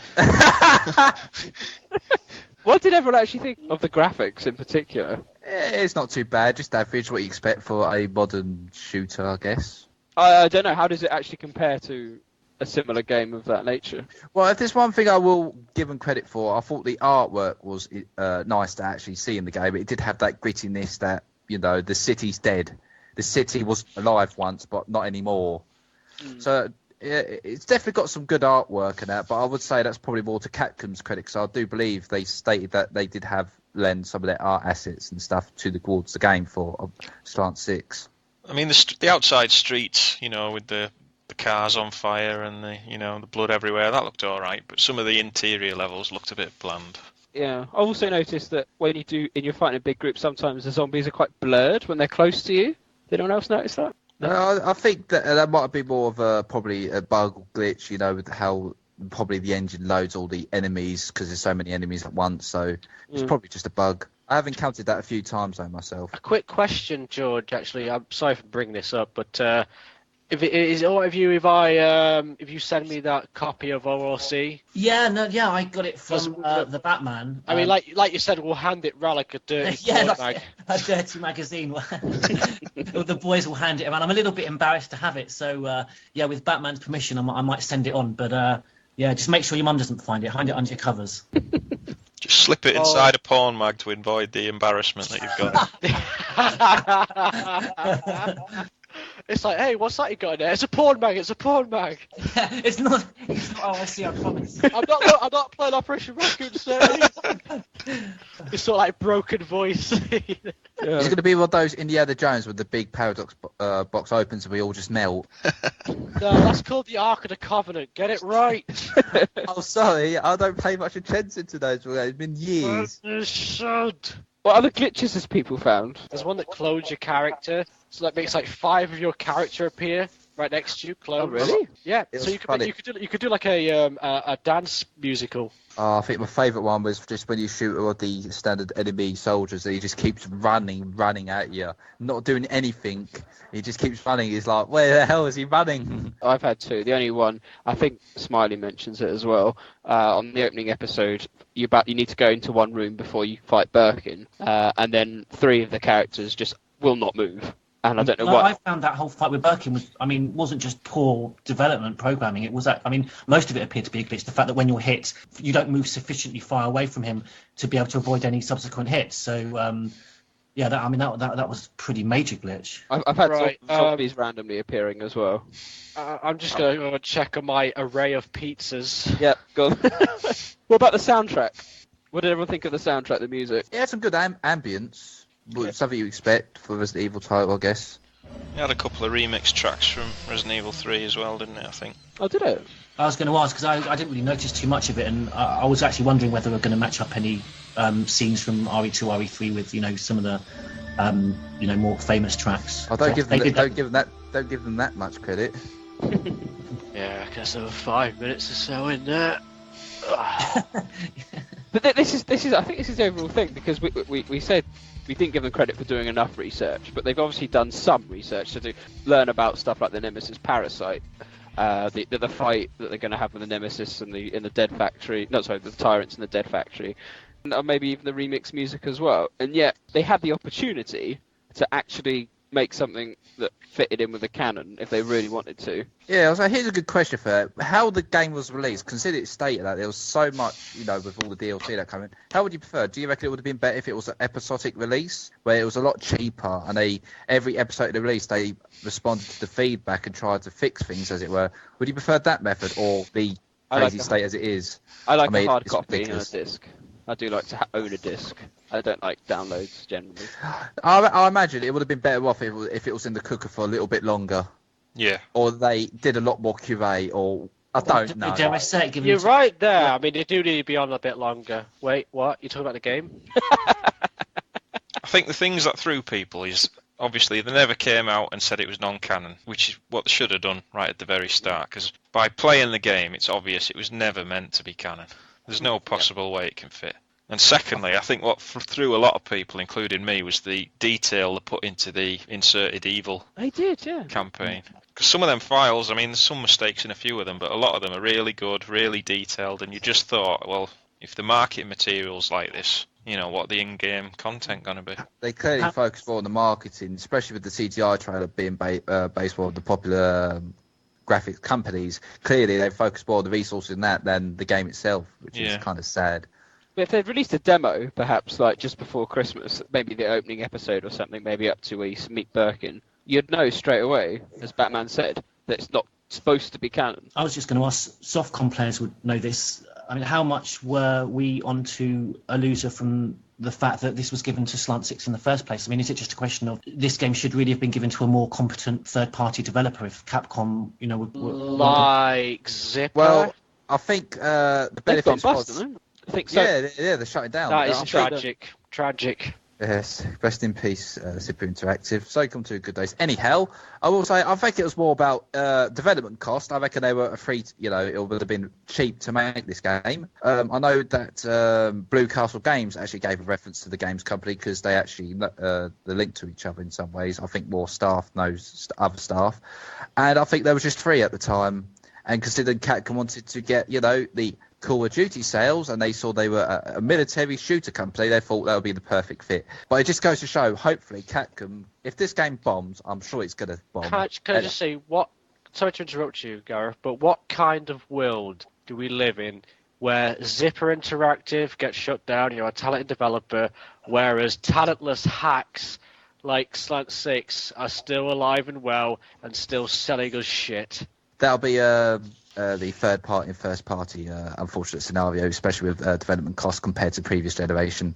What did everyone actually think of the graphics in particular? It's not too bad, just average, what you expect for a modern shooter, I guess. I don't know, how does it actually compare to a similar game of that nature? Well, if there's one thing I will give them credit for, I thought the artwork was nice to actually see in the game. It did have that grittiness that, the city's dead. The city was alive once, but not anymore. So it's definitely got some good artwork and that, but I would say that's probably more to Capcom's credit, because I do believe they stated that they did have lent some of their art assets and stuff towards the game for Slant 6. I mean, the outside streets, with the cars on fire and the blood everywhere, that looked all right, but some of the interior levels looked a bit bland. Yeah, I also noticed that when you're fighting a big group, sometimes the zombies are quite blurred when they're close to you. Did anyone else notice that? No, I think that might have been more of probably a bug or glitch, with how probably the engine loads all the enemies, because there's so many enemies at once, so it's probably just a bug. I have encountered that a few times though myself. A quick question, George, actually. I'm sorry for bringing this up, but Is it all right with you if you send me that copy of ORC? Yeah, I got it from the Batman. I mean, like you said, we'll hand it round like a dirty mag. A dirty magazine. The boys will hand it around. I'm a little bit embarrassed to have it, so with Batman's permission, I might send it on. But just make sure your mum doesn't find it. Hide it under your covers. Just slip it inside a porn mag to avoid the embarrassment that you've got. It's like, hey, what's that you got in there? It's a porn mag. It's a porn mag. It's not. Oh, I see. I promise. I'm not playing Operation Raccoon City. It's sort of like broken voice. It's going to be one of those Indiana Jones with the big paradox box opens and we all just melt. No, that's called the Ark of the Covenant. Get it right. Oh, sorry. I don't pay much attention to those. It's been years. You should. What other glitches has people found? There's one that clones your character, so that makes like 5 of your character appear right next to you. Clone. Oh, really? Yeah. So you could do like a dance musical. Oh, I think my favourite one was just when you shoot all the standard enemy soldiers, and he just keeps running at you, not doing anything. He just keeps running. He's like, where the hell is he running? I've had 2. The only one, I think Smiley mentions it as well. On the opening episode, you need to go into one room before you fight Birkin, and then 3 of the characters just will not move. And I don't know why. I found that whole fight with Birkin wasn't just poor development programming. It was most of it appeared to be a glitch. The fact that when you're hit, you don't move sufficiently far away from him to be able to avoid any subsequent hits. So, that was a pretty major glitch. I've had zombies randomly appearing as well. I'm just going to check on my array of pizzas. Yep, go on. What about the soundtrack? What did everyone think of the soundtrack, the music? Yeah, some good ambience. Something you expect for Resident Evil title, I guess. It had a couple of remix tracks from Resident Evil 3 as well, didn't it, I think? Oh, did it? I was going to ask, because I didn't really notice too much of it, and I was actually wondering whether we're going to match up any scenes from RE2, RE3 with, some of the, more famous tracks. Oh, don't give them that much credit. Yeah, I guess there were 5 minutes or so in there. But this is I think this is the overall thing, because we said we didn't give them credit for doing enough research, but they've obviously done some research to learn about stuff like the Nemesis parasite, the fight that they're going to have with the Nemesis in the Dead Factory. The Tyrants in the Dead Factory, and maybe even the remix music as well. And yet they had the opportunity to actually make something that fitted in with the canon if they really wanted to. Yeah, so here's a good question for that. How the game was released, consider it stated that there was so much, with all the DLC that came in. How would you prefer? Do you reckon it would have been better if it was an episodic release, where it was a lot cheaper, and every episode of the release they responded to the feedback and tried to fix things, as it were? Would you prefer that method, or the crazy state as it is? I like a hard copy on a disc. I do like to own a disc. I don't like downloads generally. I imagine it would have been better off if it was in the cooker for a little bit longer. Yeah. Or they did a lot more QA, or I don't know. Dare I say it, You're right there. I mean, they do need to be on a bit longer. Wait, what? You're talking about the game? I think the things that threw people is, obviously, they never came out and said it was non-canon, which is what they should have done right at the very start, because by playing the game, it's obvious it was never meant to be canon. There's no possible way it can fit. And secondly, I think what threw a lot of people, including me, was the detail they put into the inserted evil campaign. Because some of them files, I mean, there's some mistakes in a few of them, but a lot of them are really good, really detailed, and you just thought, well, if the marketing material's like this, what the in-game content going to be? They clearly focused more on the marketing, especially with the CGI trailer being based on the popular graphics companies. Clearly, they focused more on the resources in that than the game itself, which is kind of sad. But if they'd released a demo, perhaps like just before Christmas, maybe the opening episode or something, maybe up to where you meet Birkin, you'd know straight away, as Batman said, that it's not supposed to be canon. I was just going to ask, Softcom players would know this. I mean, how much were we onto a loser from the fact that this was given to Slant 6 in the first place? I mean, is it just a question of this game should really have been given to a more competent third-party developer if Capcom, like Zipper? Well, I think the benefits was... I think so. Yeah, they're shutting down. That is tragic. Yes, rest in peace, Super Interactive. So come to good days. Anyhow, I will say I think it was more about development cost. I reckon they were it would have been cheap to make this game. I know that Blue Castle Games actually gave a reference to the games company because they actually they're linked to each other in some ways. I think more staff knows other staff, and I think they were just free at the time. And considering Capcom wanted to get the Call of Duty sales, and they saw they were a military shooter company, they thought that would be the perfect fit. But it just goes to show, hopefully, Capcom, if this game bombs, I'm sure it's going to bomb. Can I just say, sorry to interrupt you, Gareth, but what kind of world do we live in where Zipper Interactive gets shut down, a talented developer, whereas talentless hacks like Slant 6 are still alive and well and still selling us shit? That'll be the third party and first party unfortunate scenario, especially with development costs compared to previous generation.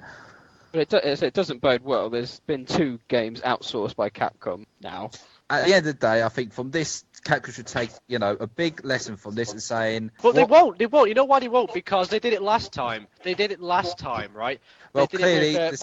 But it doesn't bode well. There's been 2 games outsourced by Capcom now. At the end of the day, I think from this, Capcom should take a big lesson from this and saying... Well, they won't. You know why they won't? Because they did it last time. Right? Well, they clearly, did it with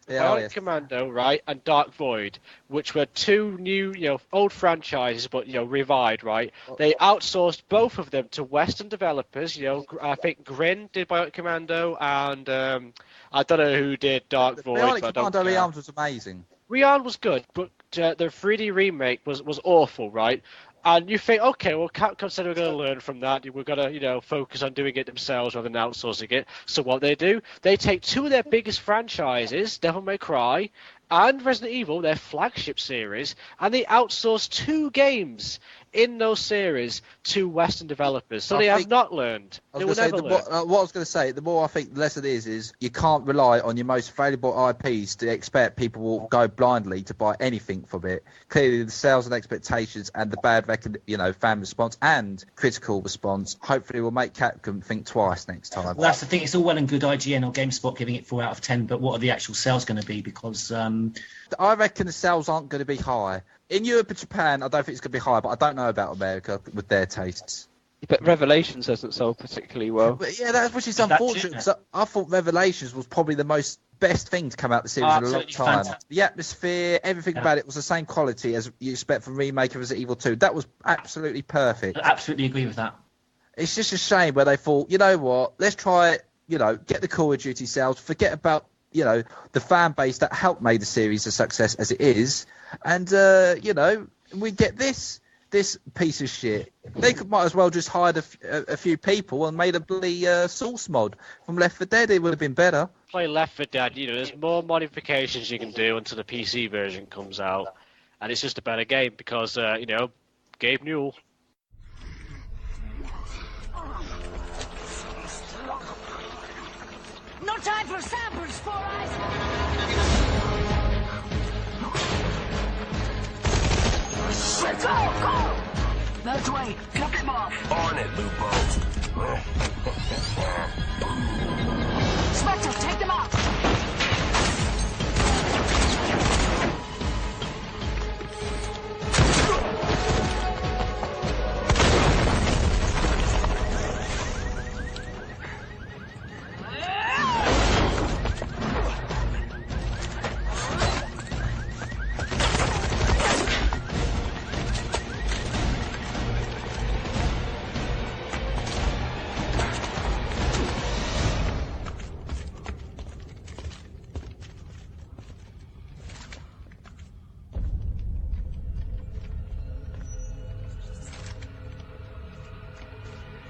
Bionic Commando, right, and Dark Void, which were 2 new, old franchises, but revived, right? They outsourced both of them to Western developers. I think Grin did Bionic Commando, and I don't know who did Dark Void. Bionic Commando Rearmed was amazing. Rearmed was good, but the 3D remake was awful, right? And you think, okay, well, Capcom said we're going to learn from that. We're going to, focus on doing it themselves rather than outsourcing it. So what they do, they take 2 of their biggest franchises, Devil May Cry and Resident Evil, their flagship series, and they outsource 2 games in those series to Western developers. So they have not learned. They will never learn. What I was going to say, the more I think the lesson is you can't rely on your most valuable IPs to expect people will go blindly to buy anything from it. Clearly, the sales and expectations and the bad fan response and critical response hopefully will make Capcom think twice next time. Well, that's the thing. It's all well and good IGN or GameSpot giving it 4 out of 10, but what are the actual sales going to be? Because I reckon the sales aren't going to be high. In Europe and Japan, I don't think it's going to be high, but I don't know about America with their tastes. But Revelations hasn't sold particularly well. But yeah, which is unfortunate. Because I thought Revelations was probably the best thing to come out of the series in a long time. Fantastic. The atmosphere, everything about it was the same quality as you expect from remake of Resident Evil 2. That was absolutely perfect. I absolutely agree with that. It's just a shame where they thought, you know what, let's try it, get the Call of Duty sales, forget about the fan base that helped make the series a success as it is, and we get this piece of shit. They might as well just hired a few people and made a bloody source mod from Left 4 Dead. It would have been better. Play Left 4 Dead. There's more modifications you can do until the PC version comes out, and it's just a better game because Gabe Newell. No time for samples, Four Eyes! Go! That way! Cut them off! On it, Lupo. Spectre, take them out!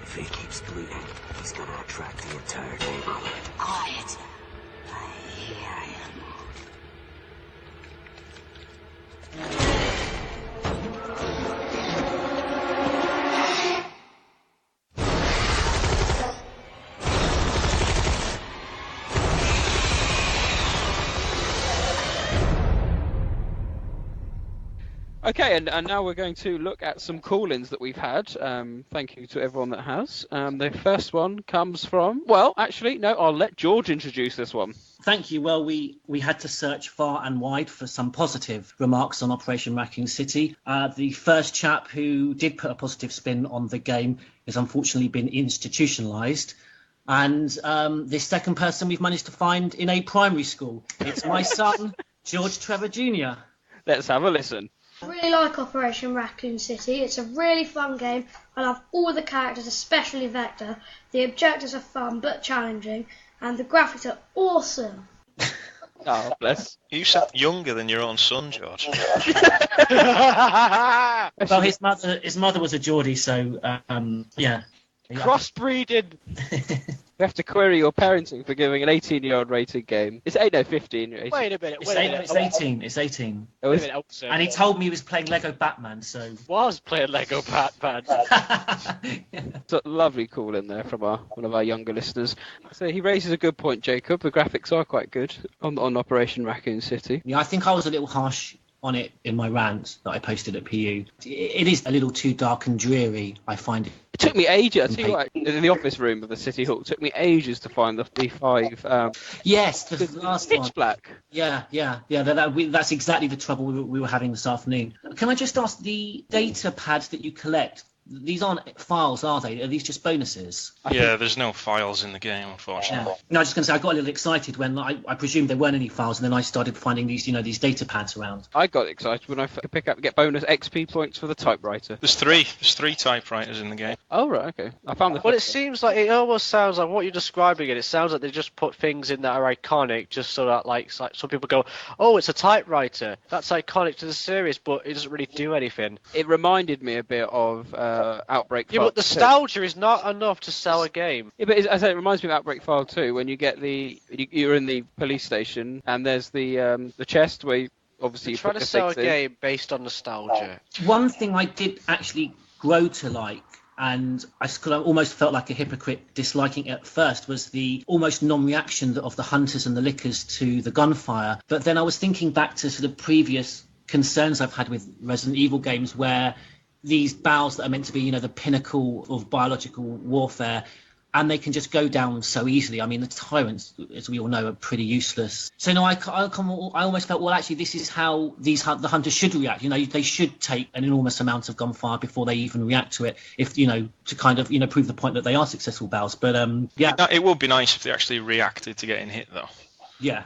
If he keeps bleeding, he's gonna attract the entire neighborhood. Quiet. I hear him. Okay, and now we're going to look at some call-ins that we've had. Thank you to everyone that has. The first one comes from... Well, actually, no, I'll let George introduce this one. Thank you. Well, we had to search far and wide for some positive remarks on Operation Raccoon City. The first chap who did put a positive spin on the game has unfortunately been institutionalised. And this second person we've managed to find in a primary school. It's my son, George Trevor Jr. Let's have a listen. I really like Operation Raccoon City. It's a really fun game. I love all the characters, especially Vector. The objectives are fun but challenging, and the graphics are awesome. Oh, bless. You sound younger than your own son, George. Well, his mother was a Geordie, so yeah. Crossbreeding. We have to query your parenting for giving an 18-year-old rated game. It's 15. 18. Wait a minute. It's 18. It's 18. Oh, Wait a minute. And he told me he was playing Lego Batman, so... Was playing Lego Batman. So lovely call in there from one of our younger listeners. So he raises a good point, Jacob. The graphics are quite good on Operation Raccoon City. Yeah, I think I was a little harsh on it in my rant that I posted at PU. It is a little too dark and dreary, I find it. It took me ages. I tell you what, in the office room of the City Hall, it took me ages to find the D5. Yes, the last pitch one. black. Yeah. That's exactly the trouble we were having this afternoon. Can I just ask, the data pads that you collect, these aren't files, are they? Are these just bonuses? Yeah, there's no files in the game, unfortunately. Yeah. No, I was just going to say, I got a little excited when I presumed there weren't any files, and then I started finding these, these data pads around. I got excited when I could get bonus XP points for the typewriter. There's three typewriters in the game. Oh, right, okay. I found the... Well, it almost sounds like what you're describing it sounds like they just put things in that are iconic, just so that, like some people go, oh, it's a typewriter. That's iconic to the series, but it doesn't really do anything. It reminded me a bit of Outbreak File 2. Yeah, but nostalgia is not enough to sell a game. Yeah, but as I say, it reminds me of Outbreak File 2, when you get you're in the police station, and there's the chest where you obviously trying to sell a game based on nostalgia. One thing I did actually grow to like, and I almost felt like a hypocrite disliking it at first, was the almost non-reaction of the hunters and the lickers to the gunfire. But then I was thinking back to sort of previous concerns I've had with Resident Evil games, where these bows that are meant to be, the pinnacle of biological warfare, and they can just go down so easily. I mean, the tyrants, as we all know, are pretty useless. So no, I almost felt, well, actually, this is how the hunters should react. They should take an enormous amount of gunfire before they even react to it, if to kind of prove the point that they are successful bows. But yeah, it would be nice if they actually reacted to getting hit, though. Yeah.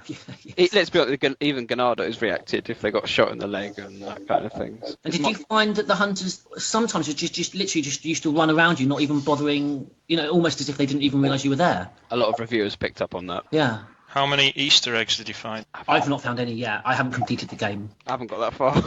Let's be honest, even Ganados reacted if they got shot in the leg and that kind of things. And did you find that the hunters sometimes just literally used to run around you, not even bothering, almost as if they didn't even realise you were there? A lot of reviewers picked up on that. Yeah. How many Easter eggs did you find? I've not found any yet. I haven't completed the game. I haven't got that far.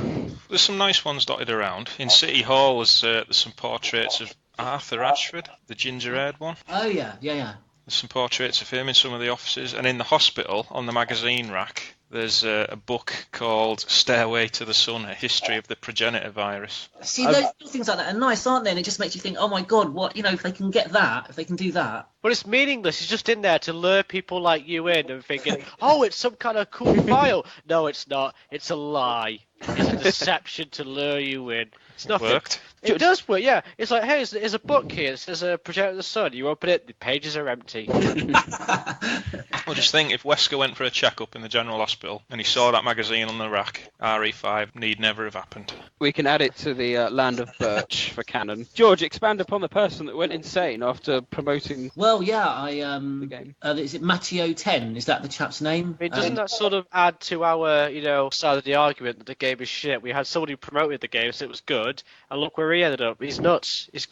There's some nice ones dotted around. In City Hall, there's some portraits of Arthur Ashford, the ginger-haired one. Oh, yeah. There's some portraits of him in some of the offices. And in the hospital, on the magazine rack, there's a book called Stairway to the Sun, A History of the Progenitor Virus. See, those little things like that are nice, aren't they? And it just makes you think, oh my God, what, if they can get that, if they can do that. But it's meaningless. It's just in there to lure people like you in and thinking, oh, it's some kind of cool file. No, it's not. It's a lie. It's a deception to lure you in. It's nothing. Worked. It does work, yeah. It's like, hey, there's a book here. It says a Progenitor of the Sun. You open it, the pages are empty. Well, just think, if Wesker went for a checkup in the general hospital and he saw that magazine on the rack, RE5 need never have happened. We can add it to the Land of Birch for canon. George, expand upon the person that went insane after promoting. Well, yeah, the game. Is it Matteo 10? Is that the chap's name? I mean, doesn't that sort of add to our, side of the argument that the game is shit? We had somebody who promoted the game, so it was good, and look where he ended up. He's nuts. He's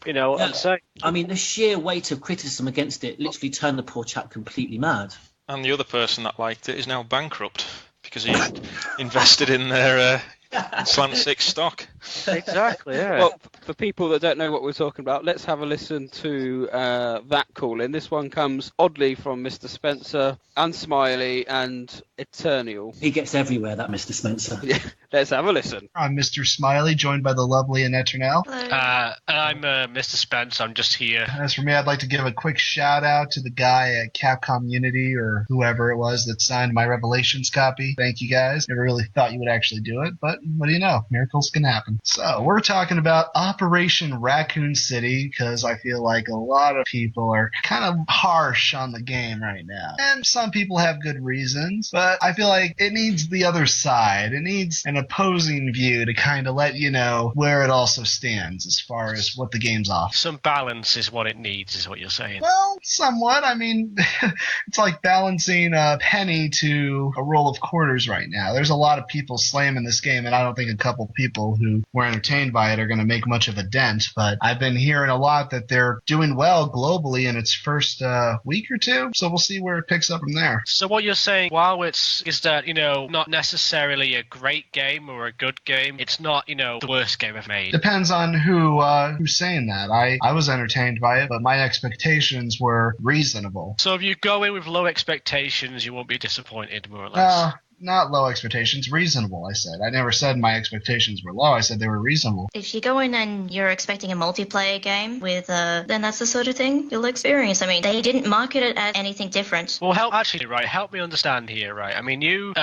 insane. I mean, the sheer weight of criticism against it literally turned the poor chap completely mad. And the other person that liked it is now bankrupt because he invested in their Slant 6 stock. Exactly, yeah. Well, for people that don't know what we're talking about, let's have a listen to that call-in. This one comes oddly from Mr. Spencer, Unsmiley, and Eternial. He gets everywhere, that Mr. Spencer. Yeah, let's have a listen. I'm Mr. Smiley, joined by the lovely Annette Turnell. I'm Mr. Spence. I'm just here. As for me, I'd like to give a quick shout-out to the guy at Capcom Unity, or whoever it was that signed my Revelations copy. Thank you, guys. Never really thought you would actually do it, but what do you know? Miracles can happen. So we're talking about Operation Raccoon City because I feel like a lot of people are kind of harsh on the game right now. And some people have good reasons, but I feel like it needs the other side. It needs an opposing view to kind of let you know where it also stands as far as what the game's off. Some balance is what it needs, is what you're saying. Well, somewhat. I mean, it's like balancing a penny to a roll of quarters right now. There's a lot of people slamming this game, and I don't think a couple people who were entertained by it are going to make much of a dent, but I've been hearing a lot that they're doing well globally in its first week or two, so we'll see where it picks up from there. So what you're saying, while is that, not necessarily a great game or a good game, it's not, the worst game ever made. Depends on who's saying that. I was entertained by it, but my expectations were reasonable. So if you go in with low expectations, you won't be disappointed, more or less. Not low expectations, reasonable, I said. I never said my expectations were low. I said they were reasonable. If you go in and you're expecting a multiplayer game with, then that's the sort of thing you'll experience. I mean, they didn't market it as anything different. Well, help me understand here, right? I mean, you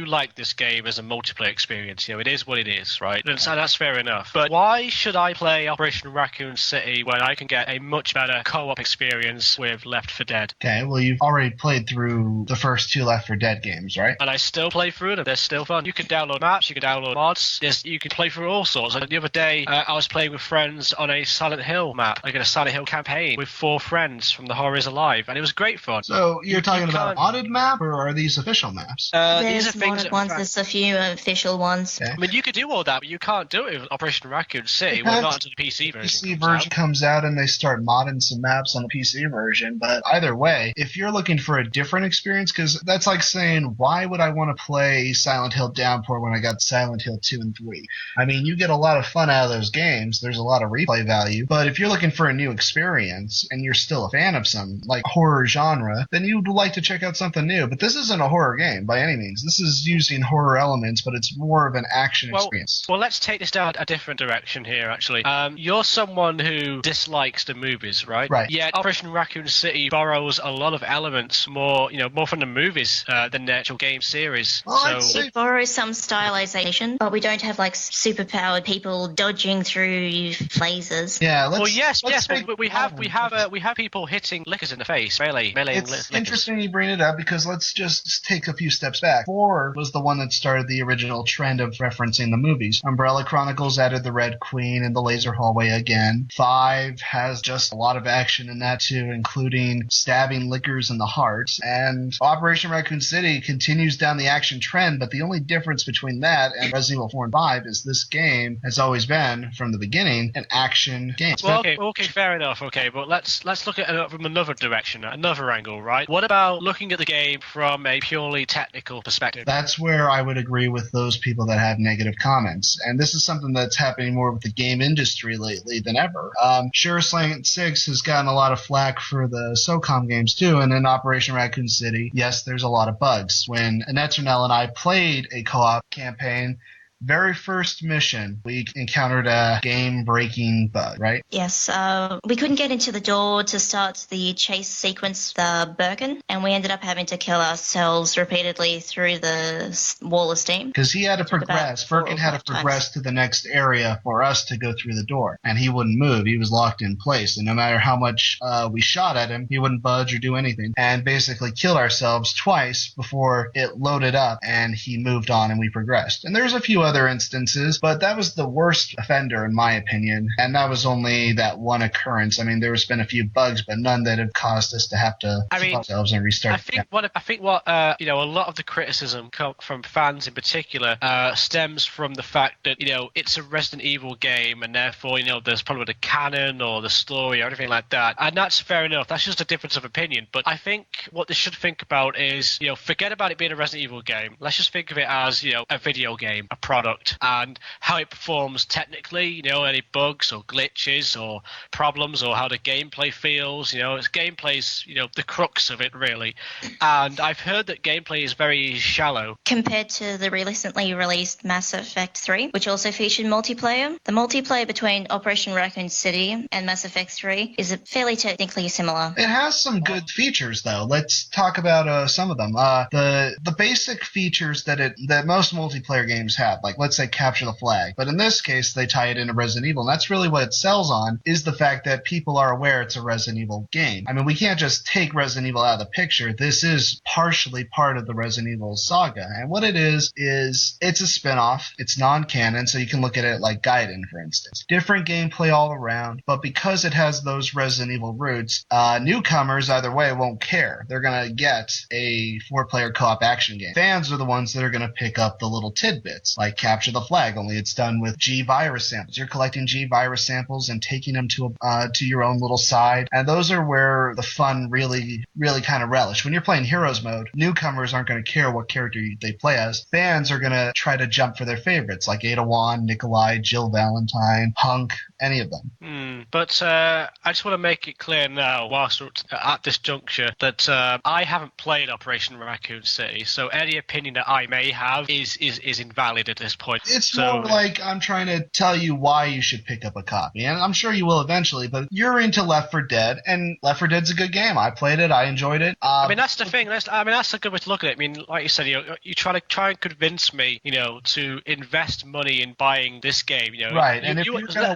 like this game as a multiplayer experience. It is what it is, right? And that's fair enough. But why should I play Operation Raccoon City when I can get a much better co-op experience with Left 4 Dead? Okay, well, you've already played through the first 2 Left 4 Dead games, right? And I still play through them. They're still fun. You can download maps, you can download mods, you can play through all sorts. Like the other day, I was playing with friends on a Silent Hill map, like in a Silent Hill campaign with 4 friends from The Horror is Alive, and it was great fun. So you're talking about a modded map, or are these official maps? There's modded ones, there's a few official ones. Okay. I mean, you could do all that, but you can't do it with Operation Raccoon City. Well, not until the PC version. The PC version comes out and they start modding some maps on the PC version, but either way, if you're looking for a different experience, because that's like saying, why would I want to play Silent Hill Downpour when I got Silent Hill 2 and 3? I mean, you get a lot of fun out of those games. There's a lot of replay value, but if you're looking for a new experience and you're still a fan of some like horror genre, then you'd like to check out something new. But this isn't a horror game by any means. This is using horror elements, but it's more of an action experience. Well, let's take this down a different direction here, actually. You're someone who dislikes the movies, right? Right. Yet Operation Raccoon City borrows a lot of elements more from the movies than the actual game series. It borrows some stylization, but we don't have like superpowered people dodging through lasers. Yeah. But we have people hitting lickers in the face, melee. It's interesting you bring it up because let's just take a few steps back. 4 was the one that started the original trend of referencing the movies. Umbrella Chronicles added the Red Queen and the laser hallway again. 5 has just a lot of action in that too, including stabbing lickers in the heart. And Operation Raccoon City continues down the action trend, but the only difference between that and Resident Evil 4 and 5 is this game has always been, from the beginning, an action game. Well, okay, fair enough. Okay, but let's look at it from another direction, another angle, right? What about looking at the game from a purely technical perspective? That's where I would agree with those people that have negative comments, and this is something that's happening more with the game industry lately than ever. Sure, Slant 6 has gotten a lot of flack for the SOCOM games too, and in Operation Raccoon City, yes, there's a lot of bugs. When Neternel and I played a co-op campaign, very first mission, we encountered a game-breaking bug, right? Yes, we couldn't get into the door to start the chase sequence, the Birkin, and we ended up having to kill ourselves repeatedly through the wall of steam. Because he had to progress. Birkin had to progress to the next area for us to go through the door, and he wouldn't move. He was locked in place, and no matter how much we shot at him, he wouldn't budge or do anything, and basically killed ourselves twice before it loaded up, and he moved on, and we progressed. And there's a few other instances, but that was the worst offender in my opinion, and that was only that one occurrence. I mean, there's been a few bugs, but none that have caused us to have to kill ourselves and restart. I think what a lot of the criticism from fans in particular stems from the fact that it's a Resident Evil game, and therefore there's probably the canon or the story or anything like that, and that's fair enough. That's just a difference of opinion. But I think what they should think about is forget about it being a Resident Evil game. Let's just think of it as a video game, a product, and how it performs technically, any bugs or glitches or problems, or how the gameplay feels. Its gameplay's, the crux of it, really. And I've heard that gameplay is very shallow. Compared to the recently released Mass Effect 3, which also featured multiplayer, the multiplayer between Operation Raccoon City and Mass Effect 3 is fairly technically similar. It has some good features, though. Let's talk about some of them. The basic features that most multiplayer games have, like let's say capture the flag. But in this case, they tie it into Resident Evil, and that's really what it sells on, is the fact that people are aware it's a Resident Evil game. I mean, we can't just take Resident Evil out of the picture. This is partially part of the Resident Evil saga, and what it is it's a spin-off. It's non-canon, so you can look at it like Gaiden, for instance. Different gameplay all around, but because it has those Resident Evil roots, newcomers either way won't care. They're gonna get a 4-player co-op action game. Fans are the ones that are gonna pick up the little tidbits, like capture the flag, only it's done with G virus samples. You're collecting G virus samples and taking them to your own little side, and those are where the fun really kind of relish. When you're playing Heroes mode, newcomers aren't going to care what character they play as. Fans are going to try to jump for their favorites, like Ada Wong, Nikolai, Jill Valentine, Hunk, any of them. But I just want to make it clear now, whilst we're at this juncture, that I haven't played Operation Raccoon City, so any opinion that I may have is invalid at this point. It's more like I'm trying to tell you why you should pick up a copy, and I'm sure you will eventually, but you're into Left 4 Dead, and Left 4 Dead's a good game. I played it. I enjoyed it. I mean, that's the thing. That's a good way to look at it. I mean, like you said, you try and convince me, to invest money in buying this game. Right. And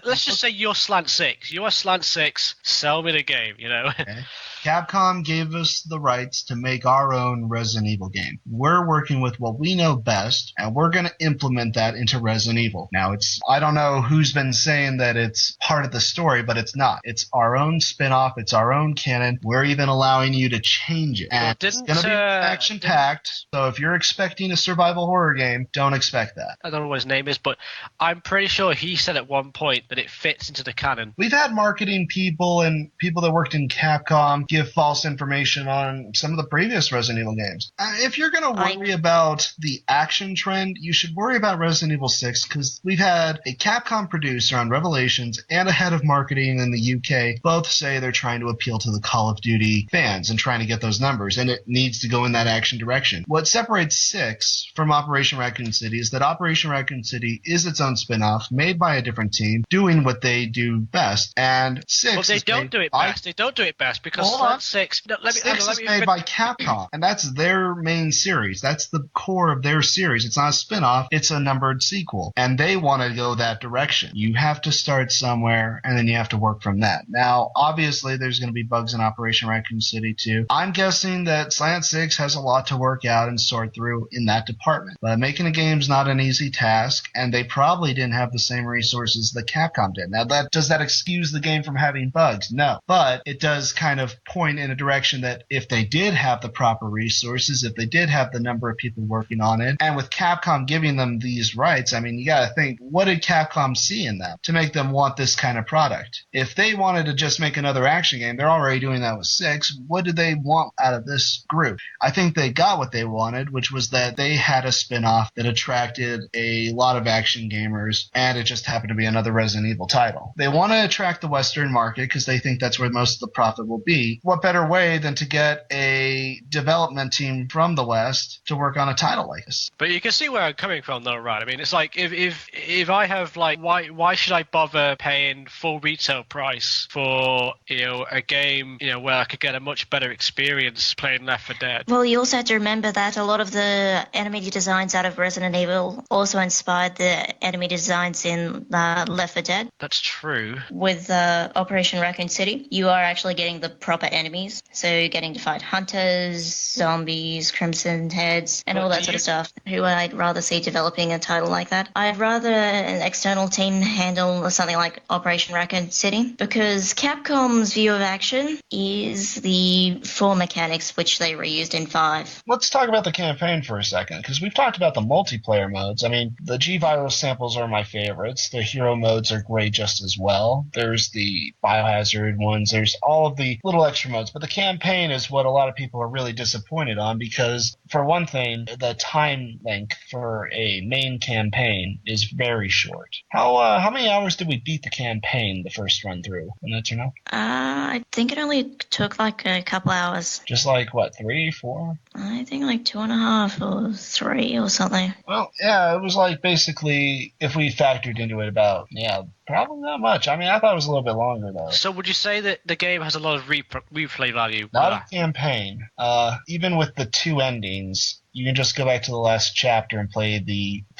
let's just say you're Slant 6. You are Slant 6. Sell me the game. Okay. Capcom gave us the rights to make our own Resident Evil game. We're working with what we know best, and we're going to implement that into Resident Evil. Now, I don't know who's been saying that it's part of the story, but it's not. It's our own spin-off. It's our own canon. We're even allowing you to change it. And it's going to be action-packed, so if you're expecting a survival horror game, don't expect that. I don't know what his name is, but I'm pretty sure he said at one point that it fits into the canon. We've had marketing people and people that worked in Capcom give false information on some of the previous Resident Evil games. If you're going to worry about the action trend, you should worry about Resident Evil 6, because we've had a Capcom producer on Revelations and a head of marketing in the UK both say they're trying to appeal to the Call of Duty fans and trying to get those numbers, and it needs to go in that action direction. What separates 6 from Operation Raccoon City is that Operation Raccoon City is its own spin-off made by a different team doing what they do best, and 6 Well, they don't do it best. They don't do it best because Slant 6... No, let me, 6 is made by Capcom, and that's their main series. That's the core of their series. It's not a spin-off. It's a numbered sequel, and they want to go that direction. You have to start somewhere, and then you have to work from that. Now, obviously, there's going to be bugs in Operation Raccoon City, too. I'm guessing that Slant 6 has a lot to work out and sort through in that department. But making a game's not an easy task, and they probably didn't have the same resources that Capcom did. Now, does that excuse the game from having bugs? No. But it does kind of point in a direction that if they did have the proper resources, if they did have the number of people working on it, and with Capcom giving them these rights, I mean, you got to think, what did Capcom see in them to make them want this kind of product? If they wanted to just make another action game, they're already doing that with 6. What did they want out of this group? I think they got what they wanted, which was that they had a spin-off that attracted a lot of action gamers, and it just happened to be another Resident Evil title. They want to attract the Western market because they think that's where most of the profit will be. What better way than to get a development team from the West to work on a title like this? But you can see where I'm coming from, though, right? I mean, it's like if I have why should I bother paying full retail price for a game where I could get a much better experience playing Left 4 Dead? Well, you also have to remember that a lot of the enemy designs out of Resident Evil also inspired the enemy designs in Left 4 Dead. That's true. With Operation Raccoon City, you are actually getting the proper enemies. So you're getting to fight hunters, zombies, crimson heads, and all that sort of stuff. Who I'd rather see developing a title like that. I'd rather an external team handle something like Operation Raccoon City, because Capcom's view of action is the 4 mechanics which they reused in 5. Let's talk about the campaign for a second, because we've talked about the multiplayer modes. I mean, the G-Virus samples are my favorites. The hero modes are great just as well. There's the Biohazard ones. There's all of the little extra modes. But the campaign is what a lot of people are really disappointed on, because, for one thing, the time length for a main campaign is very short. How many hours did we beat the campaign the first run through? Wanna know? I think it only took like a couple hours. Just like, what, 3, 4? I think like 2.5 or 3 or something. Well, yeah, it was like basically, if we factored into it about, probably not much. I mean, I thought it was a little bit longer, though. So would you say that the game has a lot of replay value? Not a campaign. Even with the 2 endings, you can just go back to the last chapter and play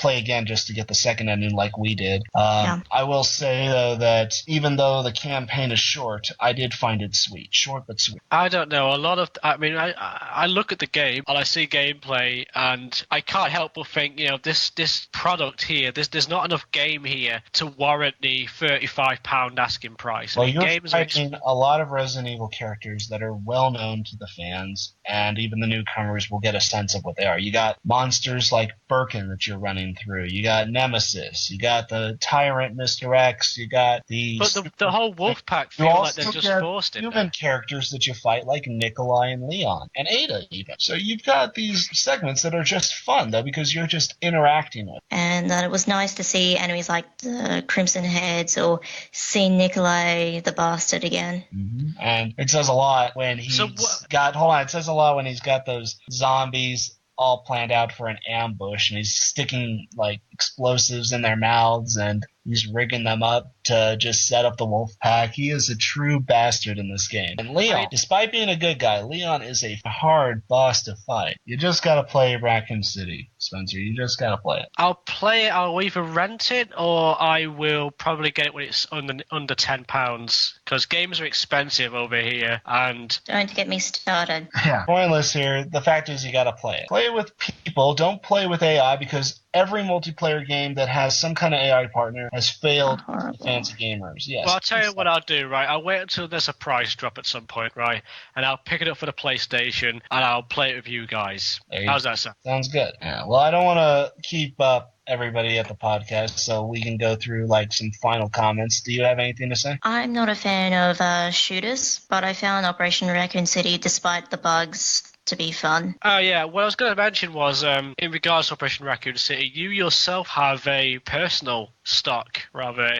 again just to get the second ending like we did. I will say, though, that even though the campaign is short, I did find it sweet. Short but sweet. I don't know. I look at the game and I see gameplay and I can't help but think, this product here, there's not enough game here to warrant the £35 asking price. Well, you're fighting a lot of Resident Evil characters that are well known to the fans, and even the newcomers will get a sense of what they are. You got monsters like Birkin that you're running through. You got Nemesis. You got the Tyrant, Mr. X. You got the... But the whole wolf pack feel like they're just forced in human characters that you fight like Nikolai and Leon, and Ada even. So you've got these segments that are just fun, though, because you're just interacting with. And it was nice to see enemies like the Crimson Heads or see Nikolai the Bastard again. Mm-hmm. And it says a lot when he's it says a lot when he's got those zombies all planned out for an ambush and he's sticking like explosives in their mouths and he's rigging them up to just set up the wolf pack. He is a true bastard in this game. And Leon, despite being a good guy, Leon is a hard boss to fight. You just gotta play Raccoon City, Spencer. You just gotta play it. I'll play it. I'll either rent it or I will probably get it when it's under £10 because games are expensive over here. And don't get me started. Yeah, pointless here. The fact is, you gotta play it. Play it with people. Don't play with AI because every multiplayer game that has some kind of AI partner has failed fancy gamers. Yes. Well, I'll tell you what I'll do, right? I'll wait until there's a price drop at some point, right? And I'll pick it up for the PlayStation and I'll play it with you guys. How's that sound? Sounds good. Yeah. Well, I don't want to keep up everybody at the podcast, so we can go through like some final comments. Do you have anything to say? I'm not a fan of shooters, but I found Operation Raccoon City, despite the bugs, to be fun. Oh, yeah. What I was going to mention was, in regards to Operation Raccoon City, you yourself have a personal stock, rather,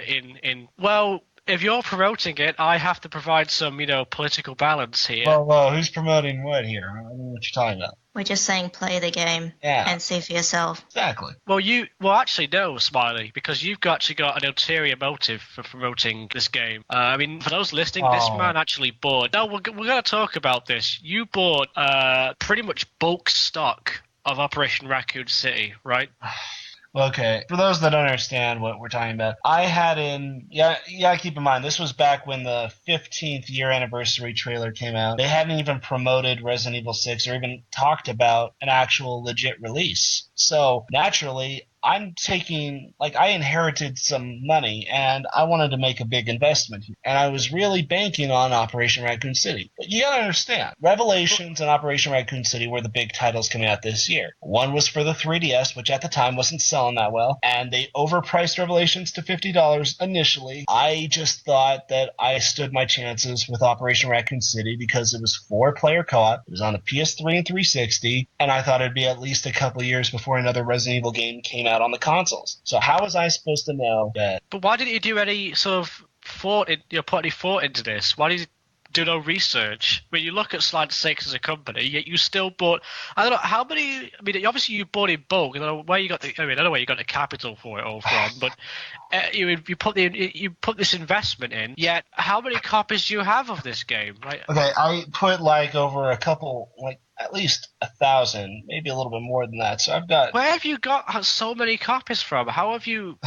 well, if you're promoting it, I have to provide some, political balance here. Well, who's promoting what here? I don't know what you're talking about. We're just saying play the game and see for yourself. Exactly. Well, actually, no, Smiley, because you've actually got an ulterior motive for promoting this game. For those listening, this man actually bought... No, we're going to talk about this. You bought pretty much bulk stock of Operation Raccoon City, right? Okay, for those that don't understand what we're talking about, I had keep in mind, this was back when the 15th year anniversary trailer came out. They hadn't even promoted Resident Evil 6 or even talked about an actual legit release. So, naturally, I inherited some money and I wanted to make a big investment here. And I was really banking on Operation Raccoon City. But you gotta understand, Revelations and Operation Raccoon City were the big titles coming out this year. One was for the 3DS, which at the time wasn't selling that well, and they overpriced Revelations to $50 initially. I just thought that I stood my chances with Operation Raccoon City because it was 4-player co-op, it was on the PS3 and 360, and I thought it'd be at least a couple years before another Resident Evil game came out on the consoles. So how was I supposed to know that? But why didn't you do any sort of put any thought into this? Why did you do no research? When you look at Slide 6 as a company, yet you still bought... I don't know, how many... obviously you bought in bulk. I don't know where you got the... I don't know where you got the capital for it all from, but you put this investment in, yet how many copies do you have of this game? Right? Okay, I put over a couple... at least 1,000, maybe a little bit more than that. So I've got... Where have you got so many copies from? How have you...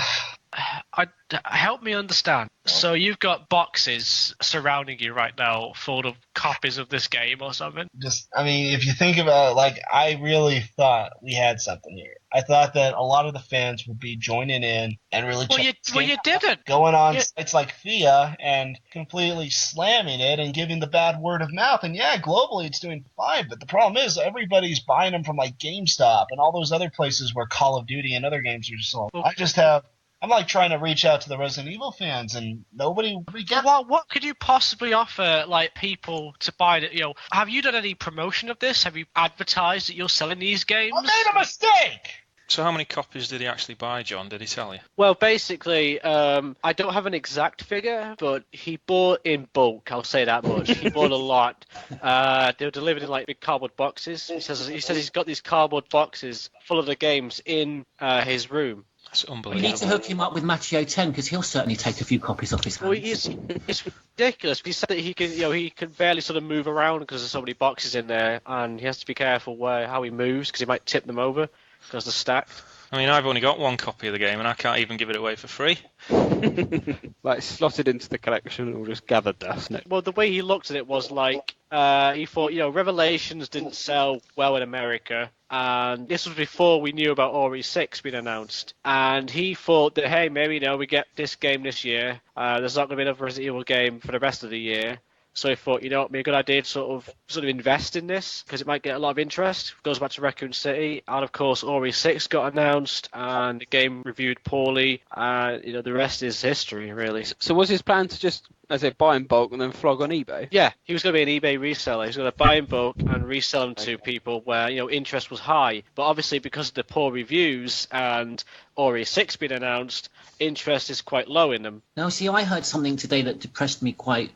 help me understand. So you've got boxes surrounding you right now full of copies of this game or something? If you think about it, I really thought we had something here. I thought that a lot of the fans would be joining in and really you didn't. Going on sites like Thea and completely slamming it and giving the bad word of mouth. And yeah, globally it's doing fine, but the problem is everybody's buying them from GameStop and all those other places where Call of Duty and other games are sold. I'm trying to reach out to the Resident Evil fans, and nobody gets. Well, what could you possibly offer, people to buy it? Have you done any promotion of this? Have you advertised that you're selling these games? I made a mistake. So how many copies did he actually buy, John? Did he tell you? Well, basically, I don't have an exact figure, but he bought in bulk. I'll say that much. He bought a lot. They were delivered in like big cardboard boxes. He says he's got these cardboard boxes full of the games in his room. That's We unbelievable. need to hook him up with Machio 10 because he'll certainly take a few copies off his hands. Well, it's ridiculous. He said that he can barely sort of move around because there's so many boxes in there, and he has to be careful how he moves because he might tip them over because they're stacked. I mean, I've only got one copy of the game, and I can't even give it away for free. Like, slotted into the collection or just gathered dust. Well, the way he looked at it was like, he thought, Revelations didn't sell well in America, and this was before we knew about Ori 6 being announced, and he thought that, hey, maybe, we get this game this year, there's not going to be another Resident Evil game for the rest of the year. So he thought, it'd be a good idea to sort of invest in this because it might get a lot of interest. Goes back to Raccoon City, and of course Ori 6 got announced, and the game reviewed poorly. The rest is history, really. So was his plan to just, as I say, buy in bulk and then flog on eBay? Yeah, he was going to be an eBay reseller. He was going to buy in bulk and resell them to people where interest was high. But obviously, because of the poor reviews and Ori 6 being announced, interest is quite low in them. Now, see, I heard something today that depressed me quite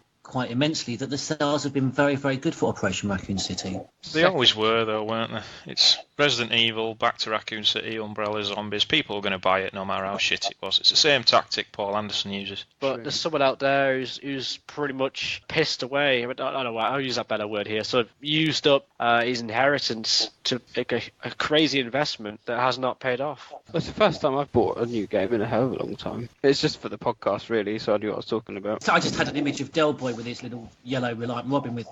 immensely, that the sales have been very, very good for Operation Raccoon City. They always were, though, weren't they? It's Resident Evil, back to Raccoon City, Umbrella Zombies. People are going to buy it no matter how shit it was. It's the same tactic Paul Anderson uses. But there's someone out there who's pretty much pissed away. I don't know why. I'll use that better word here. Sort of used up his inheritance to make a crazy investment that has not paid off. It's the first time I've bought a new game in a hell of a long time. It's just for the podcast, really, so I knew what I was talking about. So I just had an image of Del Boy with his little yellow Reliant Robin with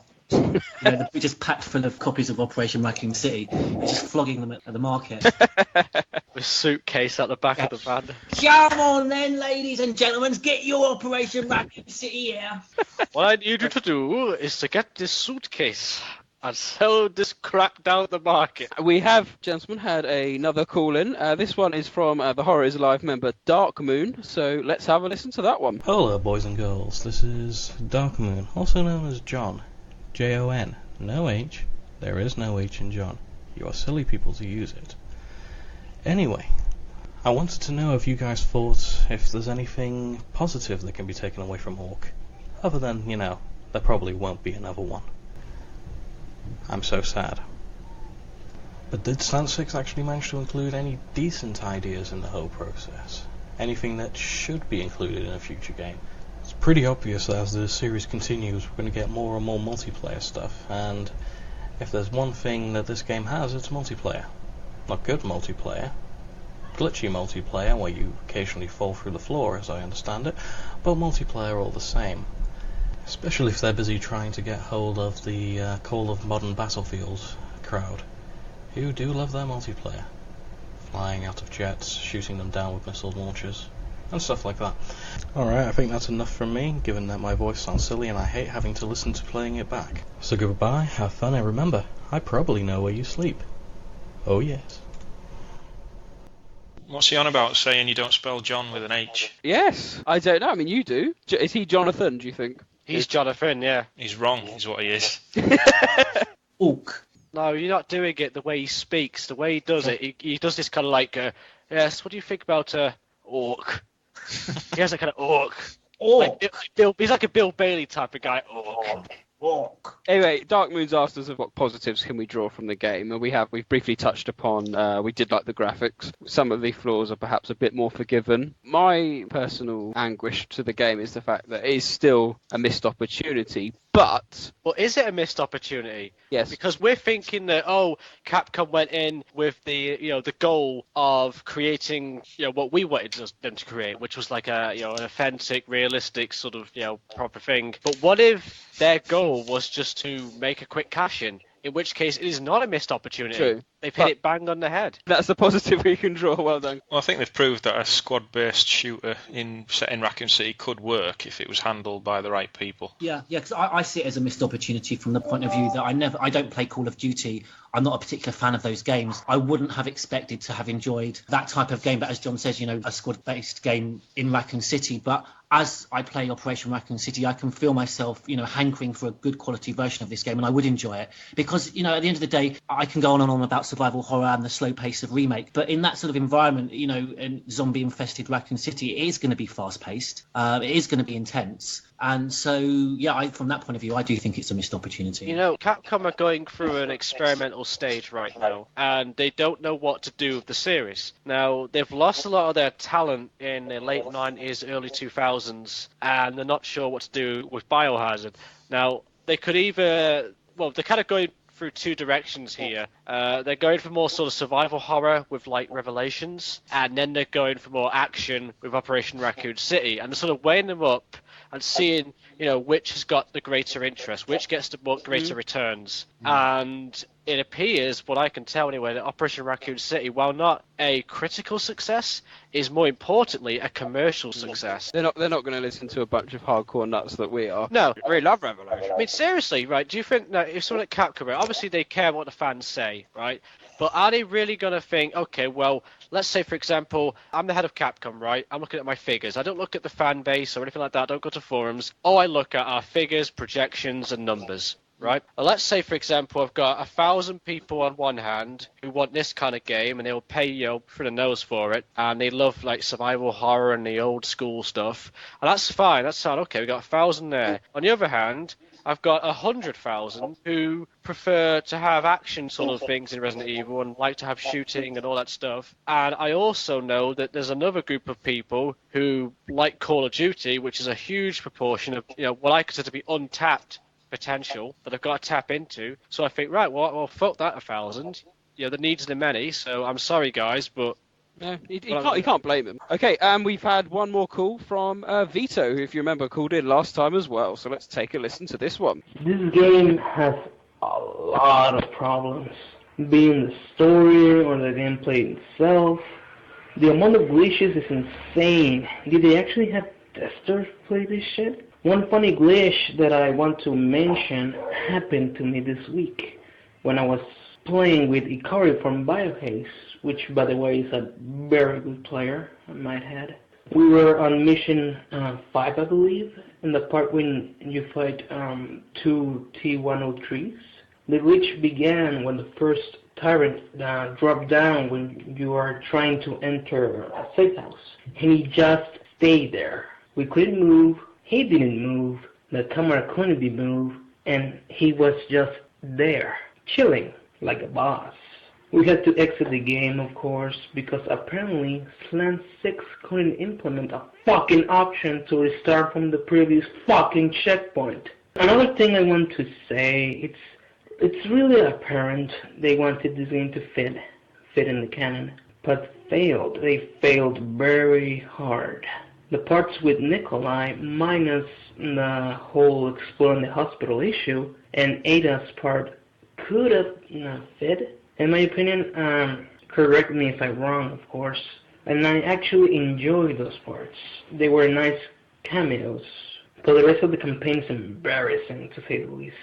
just packed full of copies of Operation Raccoon City. He's just flogging them at the market. With a suitcase at the back of the van. Come on then, ladies and gentlemen, get your Operation Raccoon City here. What I need you to do is to get this suitcase and sell this crap down the market. We have, gentlemen, had another call-in. This one is from the Horror is Alive member Dark Moon, so let's have a listen to that one. Hello, boys and girls. This is Dark Moon, also known as John. Jon. No H. There is no H in John. You are silly people to use it. Anyway, I wanted to know if you guys thought if there's anything positive that can be taken away from Hawk. Other than, there probably won't be another one. I'm so sad. But did Slant 6 actually manage to include any decent ideas in the whole process? Anything that should be included in a future game? It's pretty obvious that as the series continues, we're going to get more and more multiplayer stuff, and if there's one thing that this game has, it's multiplayer. Not good multiplayer, glitchy multiplayer where you occasionally fall through the floor, as I understand it, but multiplayer all the same. Especially if they're busy trying to get hold of the Call of Modern Battlefield crowd, who do love their multiplayer. Flying out of jets, shooting them down with missile launchers, and stuff like that. Alright, I think that's enough from me, given that my voice sounds silly and I hate having to listen to playing it back. So goodbye, have fun, and remember, I probably know where you sleep. Oh yes. What's he on about, saying you don't spell John with an H? Yes, I don't know, I mean you do. Is he Jonathan, do you think? He's Jonathan, yeah. He's wrong, is what he is. Ook. No, you're not doing it the way he speaks. The way he does it, he does this kind of like, yes, what do you think about orc? He has a kind of orc. He's like a Bill Bailey type of guy. Orc. Anyway, Dark Moon's asked us what positives can we draw from the game, and we've briefly touched upon, we did like the graphics. Some of the flaws are perhaps a bit more forgiven. My personal anguish to the game is the fact that it is still a missed opportunity, but... Well, is it a missed opportunity? Yes. Because we're thinking that, Capcom went in with the goal of creating, what we wanted them to create, which was like an authentic, realistic sort of, proper thing. But what if their goal was just to make a quick cash-in? In which case, it is not a missed opportunity. True. They've hit it bang on the head. That's the positive we can draw. Well done. Well, I think they've proved that a squad-based shooter set in Raccoon City could work if it was handled by the right people. Yeah, because I see it as a missed opportunity from the point of view that I don't play Call of Duty. I'm not a particular fan of those games. I wouldn't have expected to have enjoyed that type of game, but as John says, a squad-based game in Raccoon City. But as I play Operation Raccoon City, I can feel myself, hankering for a good quality version of this game, and I would enjoy it. Because, at the end of the day, I can go on and on about survival horror and the slow pace of remake. But in that sort of environment, you know, in zombie-infested Raccoon City, it is going to be fast-paced. It is going to be intense. And so, yeah, from that point of view, I do think it's a missed opportunity. You know, Capcom are going through an experimental stage right now, and they don't know what to do with the series. Now, they've lost a lot of their talent in the late 90s, early 2000s, and they're not sure what to do with Biohazard. Now, they could either... Well, they're kind of going through two directions here. They're going for more sort of survival horror with, like, Revelations, and then they're going for more action with Operation Raccoon City, and they're sort of weighing them up and seeing, you know, which has got the greater interest, which gets the more greater returns. And it appears, what I can tell anyway, that Operation Raccoon City, while not a critical success, is more importantly a commercial success. They're not going to listen to a bunch of hardcore nuts that we are. No. We really love Revelation. I mean, seriously, right, do you think that if someone at Capcom, obviously they care what the fans say, right? But are they really going to think, okay, well, let's say, for example, I'm the head of Capcom, right? I'm looking at my figures. I don't look at the fan base or anything like that. I don't go to forums. All I look at are figures, projections, and numbers, right? Well, let's say, for example, I've got 1,000 people on one hand who want this kind of game, and they'll pay, you know, through the nose for it, and they love, like, survival horror and the old school stuff. And that's fine. That's fine. Okay, we've got 1,000 there. On the other hand, I've got 100,000 who prefer to have action sort of things in Resident Evil and like to have shooting and all that stuff. And I also know that there's another group of people who like Call of Duty, which is a huge proportion of, you know, what I consider to be untapped potential that I've got to tap into. So I think, right, well, fuck that 1,000. You know, the needs are the many. So I'm sorry, guys, but... No, you can't blame him. Okay, we've had one more call from Vito, who, if you remember, called in last time as well. So let's take a listen to this one. This game has a lot of problems. Being the story or the gameplay itself. The amount of glitches is insane. Did they actually have testers play this shit? One funny glitch that I want to mention happened to me this week when I was playing with Ikari from Biohazard, which, by the way, is a very good player, I might add. We were on mission 5, I believe, in the part when you fight 2 T-103s. The glitch began when the first tyrant dropped down when you are trying to enter a safe house. And he just stayed there. We couldn't move, he didn't move, the camera couldn't be moved, and he was just there, chilling like a boss. We had to exit the game, of course, because apparently Slant 6 couldn't implement a fucking option to restart from the previous fucking checkpoint. Another thing I want to say, it's really apparent they wanted this game to fit in the canon, but failed. They failed very hard. The parts with Nikolai, minus the whole exploring the hospital issue, and Ada's part could have fit. In my opinion, correct me if I'm wrong, of course, and I actually enjoyed those parts. They were nice cameos, but the rest of the campaign is embarrassing, to say the least.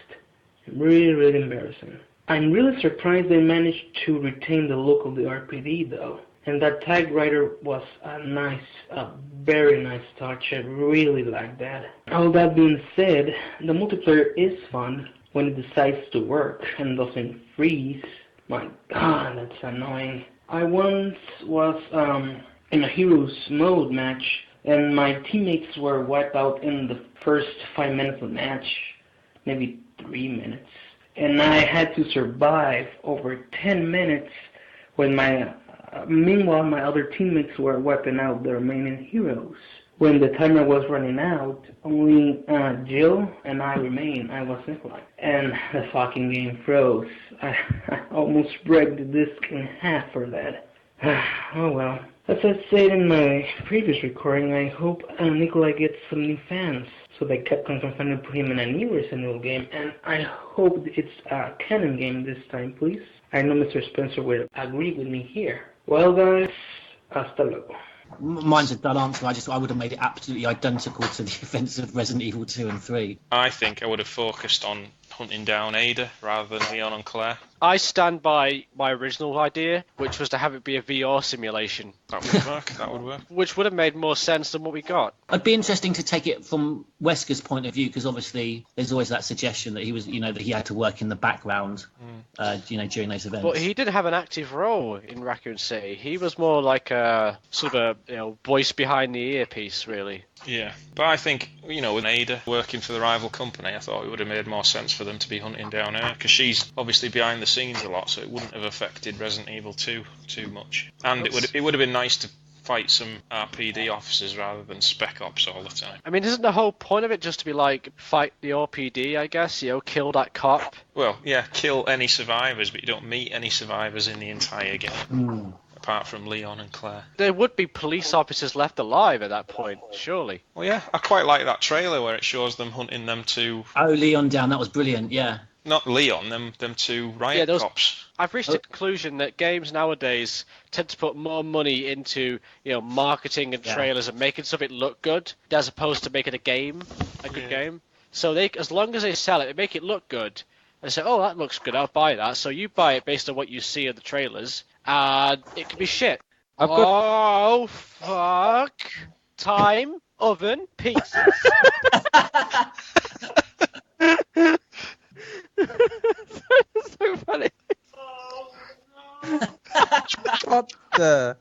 Really, really embarrassing. I'm really surprised they managed to retain the look of the RPD, though. And that tag writer was a very nice touch. I really like that. All that being said, the multiplayer is fun when it decides to work and doesn't freeze. My god, that's annoying. I once was in a Heroes mode match, and my teammates were wiped out in the first 5 minutes of the match, maybe 3 minutes. And I had to survive over 10 minutes when meanwhile my other teammates were wiping out the remaining heroes. When the timer was running out, only Jill and I remained. I was Nikolai. And the fucking game froze. I almost broke the disc in half for that. Oh well. As I said in my previous recording, I hope Nikolai gets some new fans, so that Capcom can finally put him in a new Resident Evil game, and I hope it's a canon game this time, please. I know Mr. Spencer will agree with me here. Well guys, hasta luego. Mine's a dull answer. I would have made it absolutely identical to the events of Resident Evil 2 and 3. I think I would have focused on hunting down Ada rather than Leon and Claire. I stand by my original idea, which was to have it be a VR simulation. That would work. That would work. Which would have made more sense than what we got. It'd be interesting to take it from Wesker's point of view, because obviously there's always that suggestion that he was, that he had to work in the background, during those events. But he didn't have an active role in Raccoon City. He was more like a sort of voice behind the earpiece, really. Yeah, but I think, with Ada working for the rival company, I thought it would have made more sense for them to be hunting down her, because she's obviously behind the scenes a lot, so it wouldn't have affected Resident Evil 2 too much. And it would have been nice to fight some RPD officers rather than Spec Ops all the time. I mean, isn't the whole point of it just to be like, fight the RPD, I guess, kill that cop? Well, yeah, kill any survivors, but you don't meet any survivors in the entire game. Apart from Leon and Claire. There would be police officers left alive at that point, surely. Well, yeah, I quite like that trailer where it shows them hunting them two... Oh, Leon down, that was brilliant, yeah. Not Leon, them two riot cops. I've reached a conclusion that games nowadays tend to put more money into, marketing and trailers and making something look good, as opposed to making a good game. So as long as they sell it, they make it look good. And say, oh, that looks good, I'll buy that. So you buy it based on what you see in the trailers, and it could be shit. Oh, fuck. Time, oven, pizza. So funny. What the?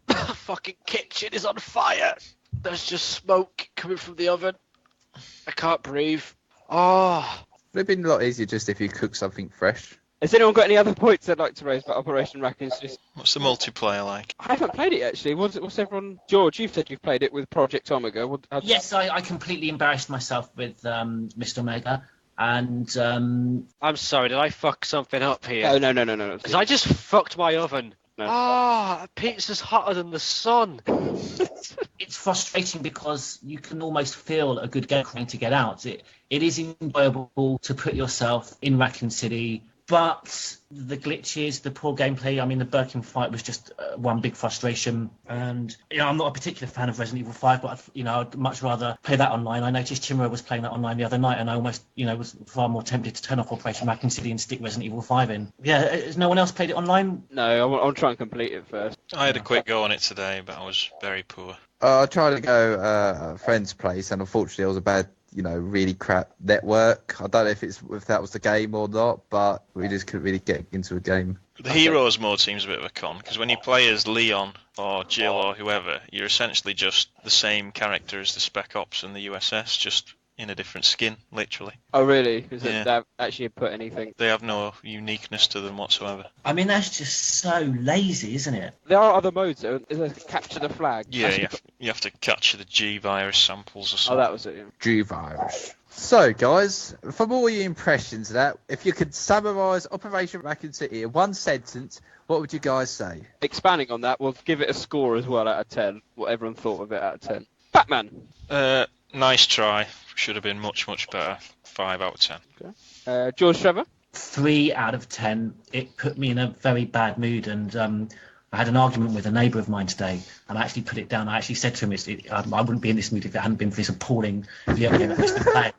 The fucking kitchen is on fire. There's just smoke coming from the oven. I can't breathe. Oh. Would it have been a lot easier just if you cooked something fresh? Has anyone got any other points they'd like to raise about Operation Raccoon City? What's the multiplayer like? I haven't played it actually. What's everyone? George, you've said you've played it with Project Omega. Yes, I completely embarrassed myself with Mr. Omega, and I'm sorry, did I fuck something up here? No. Because I just fucked my oven. No. Pizza's hotter than the sun. It's frustrating because you can almost feel a good game trying to get out. It is enjoyable to put yourself in Raccoon City, but the glitches, the poor gameplay, I mean, the Birkin fight was just one big frustration. And, I'm not a particular fan of Resident Evil 5, but, I'd much rather play that online. I noticed Chimera was playing that online the other night, and I almost, was far more tempted to turn off Operation Raccoon City and stick Resident Evil 5 in. Yeah, has no one else played it online? No, I'll try and complete it first. I had a quick go on it today, but I was very poor. I tried to go at a friend's place, and unfortunately it was a bad, really crap network. I don't know if that was the game or not, but we just couldn't really get into a game. The Heroes mode seems a bit of a con, because when you play as Leon or Jill or whoever, you're essentially just the same character as the Spec Ops and the USS, just in a different skin, literally. Oh, really? Because they haven't actually put anything. They have no uniqueness to them whatsoever. I mean, that's just so lazy, isn't it? There are other modes, though. Is there capture the flag? Yeah, you have to capture the G-virus samples or something. Oh, that was it, yeah. G-virus. So, guys, from all your impressions of that, if you could summarise Operation Raccoon City in one sentence, what would you guys say? Expanding on that, we'll give it a score as well out of 10. What everyone thought of it out of 10. Batman! Nice try. Should have been much, much better. 5 out of 10. Okay. George Trevor? 3 out of 10. It put me in a very bad mood, and I had an argument with a neighbour of mine today, and I actually put it down. I actually said to him, I wouldn't be in this mood if it hadn't been for this appalling video game that's been playing.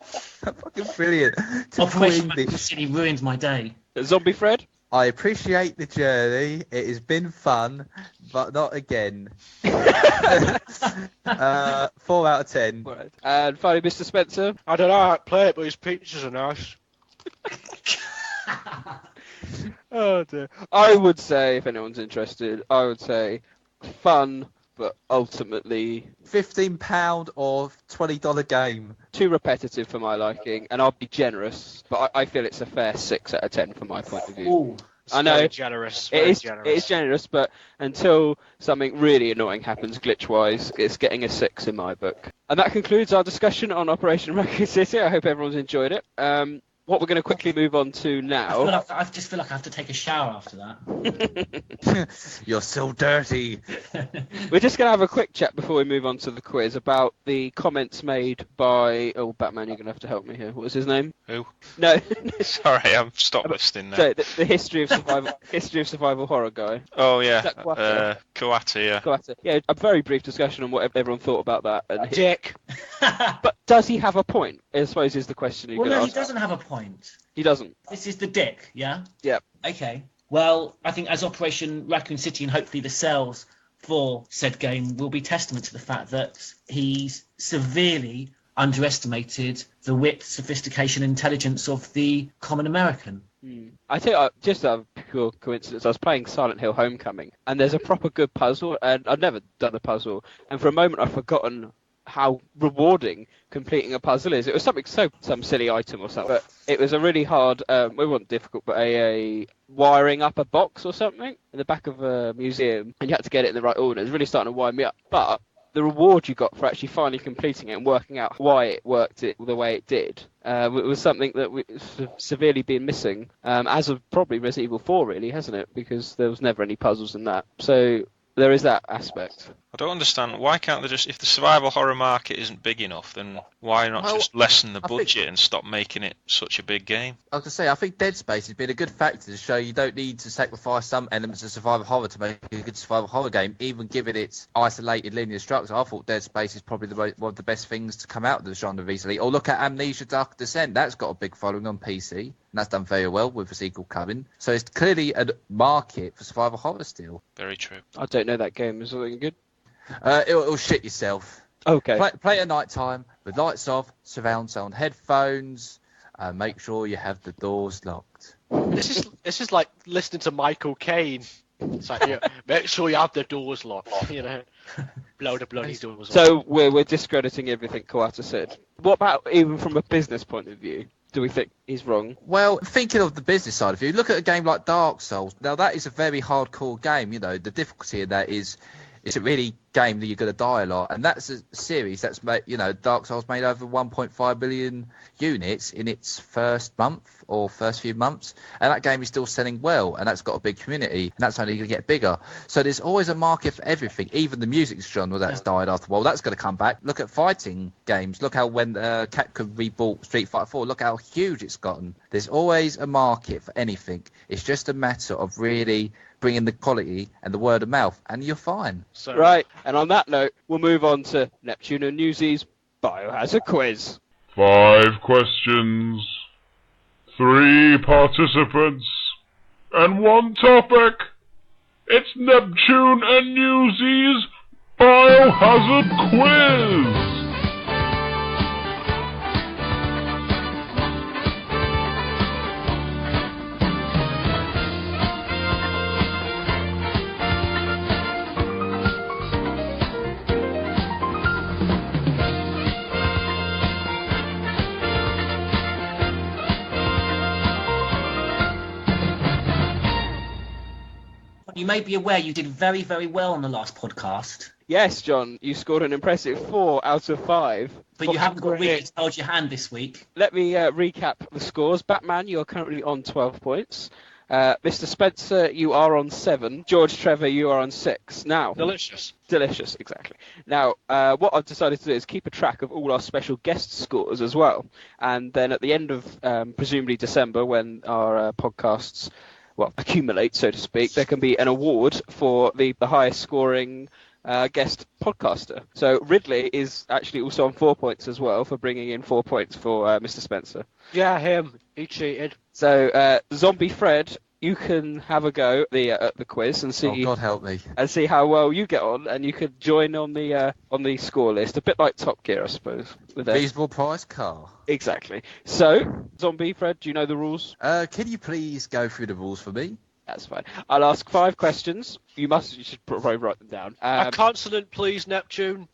Fucking brilliant. Operation Raccoon City ruined my day. Zombie Fred? I appreciate the journey. It has been fun, but not again. 4 out of 10. Right. And finally, Mr. Spencer? I don't know how to play it, but his pizzas are nice. Oh dear. I would say, if anyone's interested, I would say fun, but ultimately £15 or $20 game. Too repetitive for my liking, and I'll be generous, but I feel it's a fair 6 out of 10 from my point of view. Ooh. I know very generous. It is generous, but until something really annoying happens glitch-wise, it's getting a 6 in my book. And that concludes our discussion on Operation Raccoon City. I hope everyone's enjoyed it. What we're going to quickly move on to now... I just feel like I have to take a shower after that. You're so dirty. We're just going to have a quick chat before we move on to the quiz about the comments made by... Oh, Batman, you're going to have to help me here. What was his name? Who? No. Sorry, I've stopped listening now. So, the history of survival horror guy. Oh, yeah. Kawata, Kawata, yeah. Kawata. Yeah, a very brief discussion on what everyone thought about that. And Dick. But does he have a point? I suppose is the question you Well, could no, ask. he doesn't have a point. He doesn't. This is the dick, yeah? Yep. Okay. Well, I think as Operation Raccoon City and hopefully the sales for said game will be testament to the fact that he's severely underestimated the wit, sophistication, and intelligence of the common American. I think just out of pure coincidence, I was playing Silent Hill Homecoming, and there's a proper good puzzle, and I've never done a puzzle, and for a moment I've forgotten how rewarding completing a puzzle is. It was some silly item or something, but it was a really hard, it wasn't difficult, but a wiring up a box or something in the back of a museum, and you had to get it in the right order. It was really starting to wind me up, but the reward you got for actually finally completing it and working out why it worked the way it did was something that we've severely been missing, as of probably Resident Evil 4, really, hasn't it? Because there was never any puzzles in that. So there is that aspect. I don't understand. Why can't they just, if the survival horror market isn't big enough, then why not just lessen the budget and stop making it such a big game? I was going to say, I think Dead Space has been a good factor to show you don't need to sacrifice some elements of survival horror to make a good survival horror game, even given its isolated linear structure. I thought Dead Space is probably one of the best things to come out of the genre recently. Or look at Amnesia Dark Descent. That's got a big following on PC, and that's done very well with a sequel coming. So it's clearly a market for survival horror still. Very true. I don't know that game. Is something good? It'll shit yourself. Okay. Play at night time with lights off, surround sound headphones, make sure you have the doors locked. This is like listening to Michael Caine. It's like, yeah, make sure you have the doors locked. You know, blow the bloody doors. So we're discrediting everything Kawata said. What about even from a business point of view? Do we think he's wrong? Well, thinking of the business side of it, look at a game like Dark Souls. Now that is a very hardcore game. You know, the difficulty in that is it's a really game that you're going to die a lot, and that's a series that's made, you know, Dark Souls made over 1.5 billion units in its first month or first few months, and that game is still selling well, and that's got a big community, and that's only going to get bigger. So there's always a market for everything, even the music genre that's died after a while. That's going to come back. Look at fighting games. Look how when Capcom rebought Street Fighter 4, look how huge it's gotten. There's always a market for anything. It's just a matter of really bringing the quality and the word of mouth, and you're fine. Right, and on that note, we'll move on to Neptune and Newsy's Biohazard quiz. 5 questions, 3 participants, and 1 topic. It's Neptune and Newsy's Biohazard quiz. You may be aware you did very, very well on the last podcast. Yes, John, you scored an impressive 4 out of 5. But you haven't got really held your hand this week. Let me recap the scores. Batman, you are currently on 12 points. Mr. Spencer, you are on 7. George Trevor, you are on 6. Now, Delicious, exactly. Now, what I've decided to do is keep a track of all our special guest scores as well. And then at the end of presumably December, when our podcasts accumulate, so to speak, there can be an award for the highest scoring guest podcaster. So Ridley is actually also on 4 points as well for bringing in 4 points for Mr. Spencer. Yeah, him. He cheated. So Zombie Fred, you can have a go at the quiz and see. Oh, God help me! And see how well you get on, and you could join on the score list, a bit like Top Gear, I suppose. With reasonable price car. Exactly. So, Zombie Fred, do you know the rules? Can you please go through the rules for me? That's fine. I'll ask 5 questions. You should probably write them down. A consonant, please, Neptune.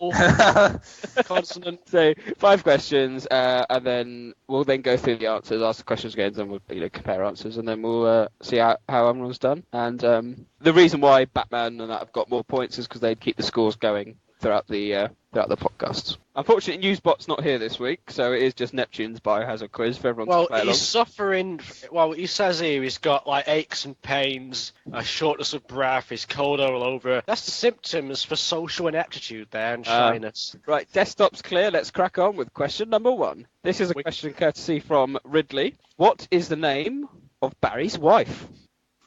Consonant. So 5 questions, and then we'll go through the answers, ask the questions again, and we'll compare answers, and then we'll see how everyone's done. And the reason why Batman and that have got more points is because they'd keep the scores going throughout the podcasts. Unfortunately, Newsbot's not here this week, so it is just Neptune's Biohazard quiz for everyone to play along. He's suffering. Well, he says here he's got like aches and pains, a shortness of breath, he's cold all over. That's the symptoms for social ineptitude there and shyness. Right, desktop's clear. Let's crack on with question number 1. This is a question courtesy from Ridley. What is the name of Barry's wife?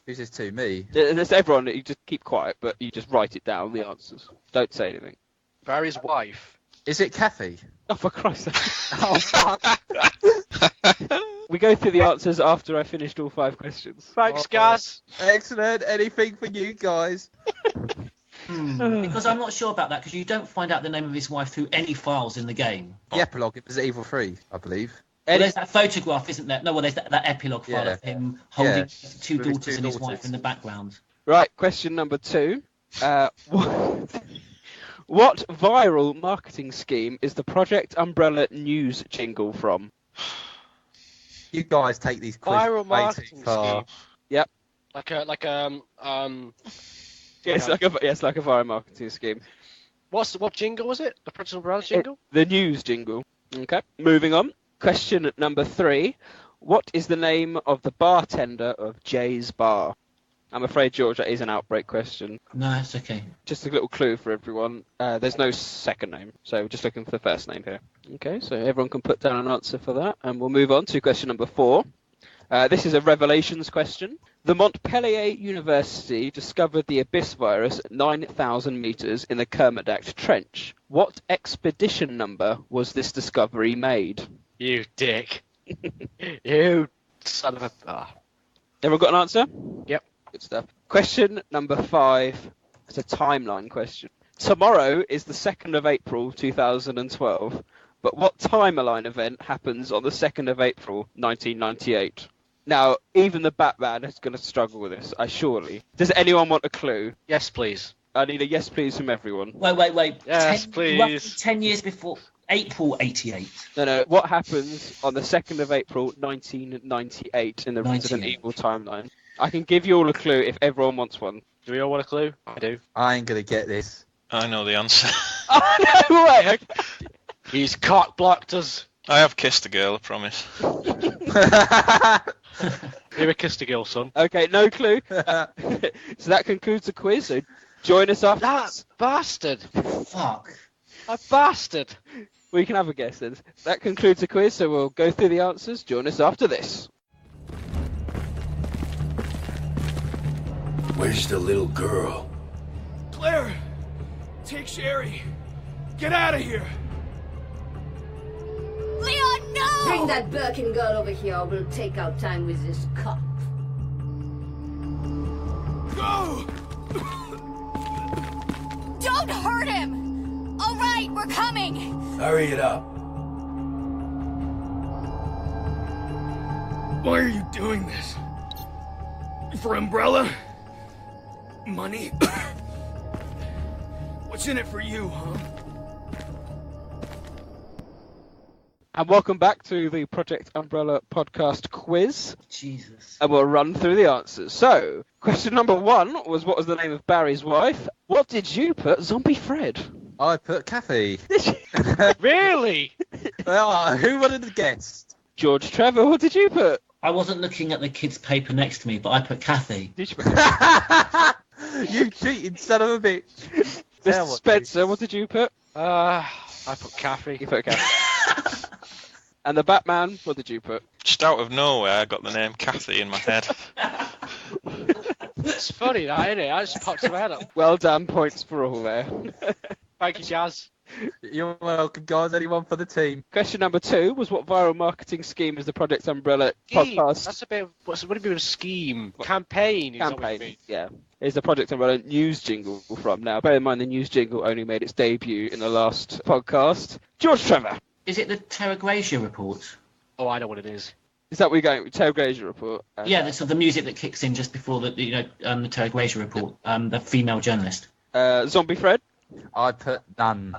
Who's this to? Me? There's everyone. You just keep quiet, but you just write it down, the answers. Don't say anything. Barry's wife. Is it Kathy? Oh, for Christ's sake. Oh, fuck. We go through the answers after I finished all 5 questions. Thanks, Gaz. Excellent. Anything for you guys? Because I'm not sure about that, because you don't find out the name of his wife through any files in the game. The epilogue, it was Evil 3, I believe. Well, there's that photograph, isn't there? No, well, there's that epilogue file of him holding two With his daughters two and his daughters. wife in the background. Right, question number 2. What viral marketing scheme is the Project Umbrella news jingle from? You guys take these quizzes Viral way marketing too far. scheme. Yep. Like Yes, like a viral marketing scheme. what jingle was it? The Project Umbrella jingle? The news jingle. Okay. Moving on. Question number 3. What is the name of the bartender of Jay's Bar? I'm afraid, George, that is an outbreak question. No, it's okay. Just a little clue for everyone. There's no second name, so we're just looking for the first name here. Okay, so everyone can put down an answer for that, and we'll move on to question number 4. This is a revelations question. The Montpellier University discovered the Abyss virus at 9,000 metres in the Kermadec Trench. What expedition number was this discovery made? You dick. You son of a... Everyone got an answer? Yep. Good stuff. Question number 5. It's a timeline question. Tomorrow is the 2nd of April 2012, but what timeline event happens on the 2nd of April 1998? Now, even the Batman is going to struggle with this, surely. Does anyone want a clue? Yes, please. I need a yes, please from everyone. Wait. Yes, please. Roughly 10 years before April 88. No. What happens on the 2nd of April 1998 in the Resident Evil timeline? I can give you all a clue if everyone wants one. Do we all want a clue? I do. I ain't gonna get this. I know the answer. Oh, no way! Okay. He's cock-blocked us. I have kissed a girl, I promise. You were kissed a girl, son. Okay, no clue. So that concludes the quiz. So join us after. That bastard. Fuck. A bastard. We can have a guess then. That concludes the quiz, so we'll go through the answers. Join us after this. Where's the little girl? Claire, take Sherry. Get out of here. Leon, no! Bring that Birkin girl over here, or we'll take our time with this cop. Go! Don't hurt him! All right, we're coming! Hurry it up. Why are you doing this? For Umbrella? Money? What's in it for you, huh? And welcome back to the Project Umbrella podcast quiz. Jesus. And we'll run through the answers. So, question number 1 was what was the name of Barry's wife? What did you put, Zombie Fred? I put Kathy. Really? Who would have guessed? George Trevor, what did you put? I wasn't looking at the kid's paper next to me, but I put Kathy. Did you put You cheating son of a bitch. Mr. Spencer, what did you put? I put Kathy. You put Kathy. And the Batman, what did you put? Just out of nowhere, I got the name Kathy in my head. It's funny, that, isn't it? I just popped my head up. Well done, points for all there. Thank you, Jazz. You're welcome, guys. Anyone for the team? Question number 2 was what viral marketing scheme is the Project Umbrella podcast? That's a bit of, what do you mean a scheme? Campaign. Is that what you mean? Yeah. Is the Project Umbrella news jingle from now. Bear in mind the news jingle only made its debut in the last podcast. George Trevor. Is it the Terra Gracia report? Oh, I know what it is. Is that where you're going with Terra Gracia report? Yeah, so the music that kicks in just before the Terra Gracia report, the female journalist. Zombie Fred? I put none.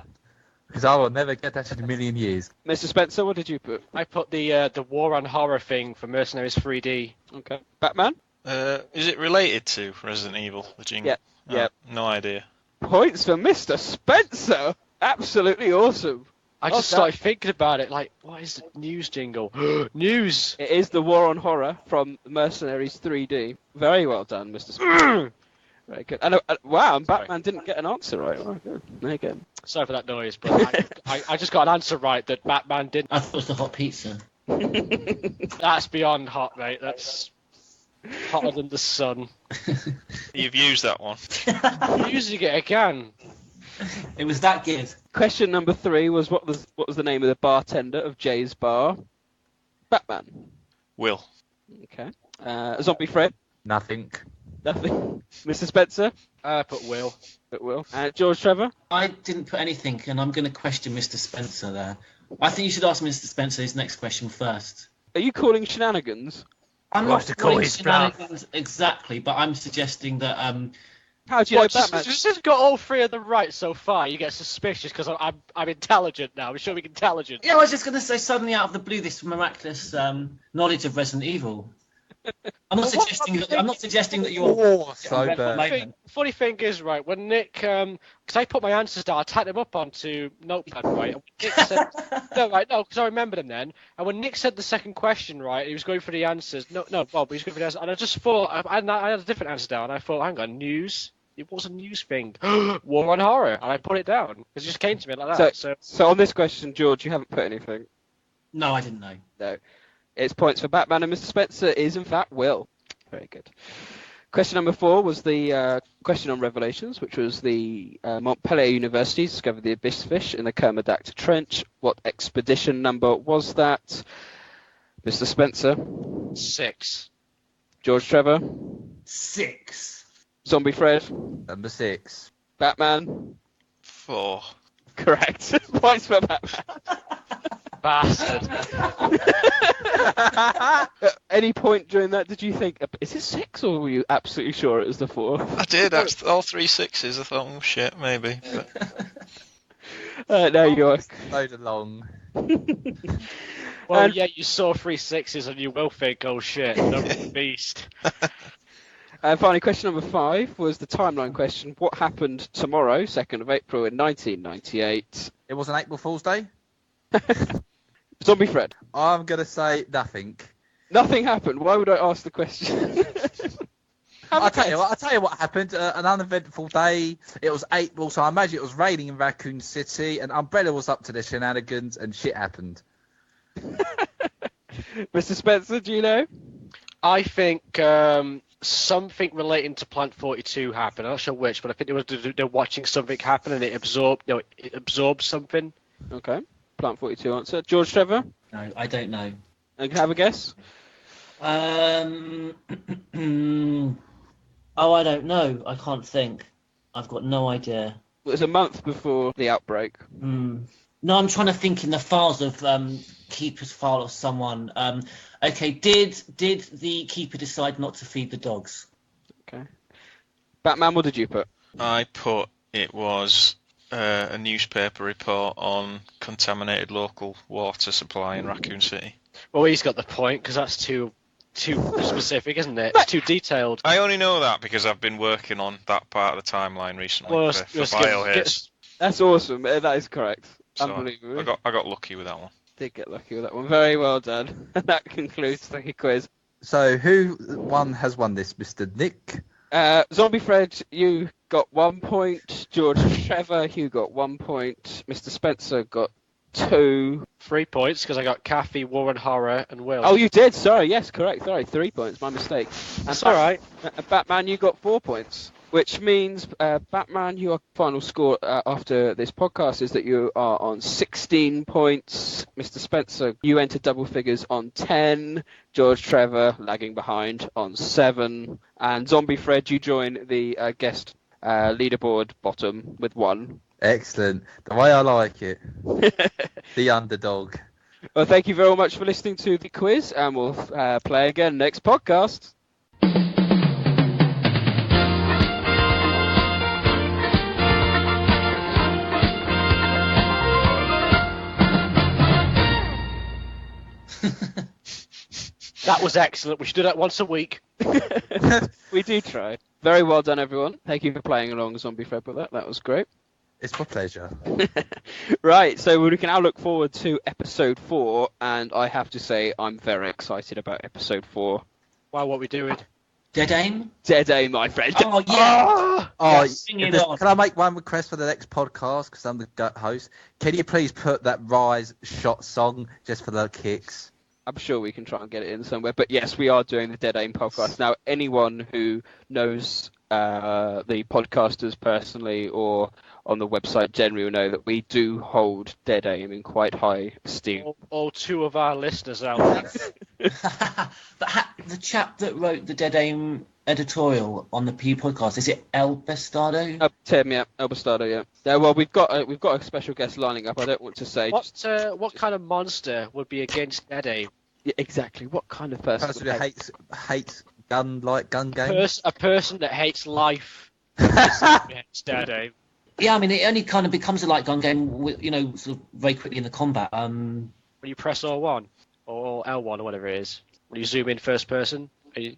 Because I will never get that in a million years. Mr. Spencer, what did you put? I put the War on Horror thing for Mercenaries 3D. Okay. Batman? Is it related to Resident Evil, the jingle? Yeah. No idea. Points for Mr. Spencer! Absolutely awesome. I just started thinking about it, like, what is the news jingle? News! It is the War on Horror from Mercenaries 3D. Very well done, Mr. Spencer. Very good. And wow, and Batman didn't get an answer right. Oh, good. There you go. Sorry for that noise, but I just got an answer right that Batman didn't. I thought it was the hot pizza. That's beyond hot, mate. That's hotter than the sun. You've used that one. I'm using it again. It was that good. Question number 3 was what was the name of the bartender of Jay's bar? Batman. Will. Okay. Zombie Fred. Nothing. Mr. Spencer. Put Will. George Trevor. I didn't put anything, and I'm going to question Mr. Spencer there. I think you should ask Mr. Spencer his next question first. Are you calling shenanigans? I'm We'll not have to call calling his bluff. shenanigans exactly, but I'm suggesting that How do you know Batman? Just got all 3 of them right so far. You get suspicious because I'm intelligent now. I'm showing intelligent. Yeah, I was just going to say suddenly out of the blue this miraculous knowledge of Resident Evil. I'm not suggesting that you're so bad. Funny thing is, right, when Nick, because I put my answers down, I typed them up onto Notepad, right? And Nick said, because I remember them then. And when Nick said the second question, right, he was going for the answers. Bob, he was going for the answers. And I just thought, I had a different answer down. And I thought, hang on, news? It was a news thing. War on horror. And I put it down. It just came to me like that. So on this question, George, you haven't put anything? No, I didn't know. No. It's points for Batman, and Mr. Spencer is, in fact, Will. Very good. Question number 4 was the question on Revelations, which was the Montpellier University discovered the abyss fish in the Kermadacta Trench. What expedition number was that? Mr. Spencer? 6. George Trevor? 6. Zombie Fred? Number 6. Batman? 4. Correct. Points for Batman. Bastard. At any point during that, did you think, is it 6, or were you absolutely sure it was the 4? I did. All 3 6s. I thought, oh shit, maybe. There you are. Load along. Well, yeah, you saw 3 6s and you will think, oh shit, no beast. And finally, question number 5 was the timeline question. What happened tomorrow, 2nd of April in 1998? It was an April Fool's Day? Zombie Fred. I'm going to say nothing. Nothing happened. Why would I ask the question? I'll tell you what happened. An uneventful day. It was April, so I imagine it was raining in Raccoon City, and Umbrella was up to their shenanigans, and shit happened. Mr. Spencer, do you know? I think something relating to Plant 42 happened. I'm not sure which, but I think they're watching something happen, and it absorbed something. Okay. Plant 42 answer. George Trevor? No, I don't know. Have a guess? Oh, I don't know. I can't think. I've got no idea. It was a month before the outbreak. No, I'm trying to think in the files of Keeper's file or someone. Okay, did the Keeper decide not to feed the dogs? Okay. Batman, what did you put? I put it was a newspaper report on contaminated local water supply in Raccoon City. Well, he's got the point, because that's too specific, isn't it? It's too detailed. I only know that because I've been working on that part of the timeline recently for Biohazard. That's awesome. That is correct. So Unbelievable. I got lucky with that one. Did get lucky with that one. Very well done. And that concludes the quiz. So who has won this, Mr. Nick? Zombie Fred, you got 1 point. George Trevor, you got 1 point. Mr. Spencer got 2. 3 points, because I got Kathy, Warren Horror, and Will. Oh, you did? Sorry, yes, correct. Sorry, 3 points. My mistake. That's all right. Batman, you got 4 points. Which means, Batman, your final score after this podcast is that you are on 16 points. Mr. Spencer, you entered double figures on 10. George Trevor, lagging behind on 7. And Zombie Fred, you join the guest leaderboard bottom with 1. Excellent. The way I like it. The underdog. Well, thank you very much for listening to the quiz, and we'll play again next podcast. That was excellent. We should do that once a week. We do try. Very well done, everyone. Thank you for playing along, Zombie Fred, with that. That was great. It's my pleasure. Right, so we can now look forward to episode 4, and I have to say I'm very excited about episode 4. Wow, what we doing? Dead Aim? Dead Aim, my friend. Oh, yeah! Yes, can I make one request for the next podcast, because I'm the host? Can you please put that Rise Shot song just for the kicks? I'm sure we can try and get it in somewhere. But yes, we are doing the Dead Aim podcast. Now, anyone who knows the podcasters personally or on the website generally will know that we do hold Dead Aim in quite high esteem. All two of our listeners out there. But the chap that wrote the Dead Aim editorial on the P podcast, is it El Bestado? Tim, yeah, El Bestado, yeah. Yeah, well, we've got a special guest lining up. I don't want to say. What kind of monster would be against Dead Aim? Yeah, exactly. What kind of person who hates gun games? A person that hates life. Against Dead Aim. Yeah, I mean, it only kind of becomes a light gun game, sort of very quickly in the combat. When you press R1 or L1 or whatever it is, when you zoom in first person.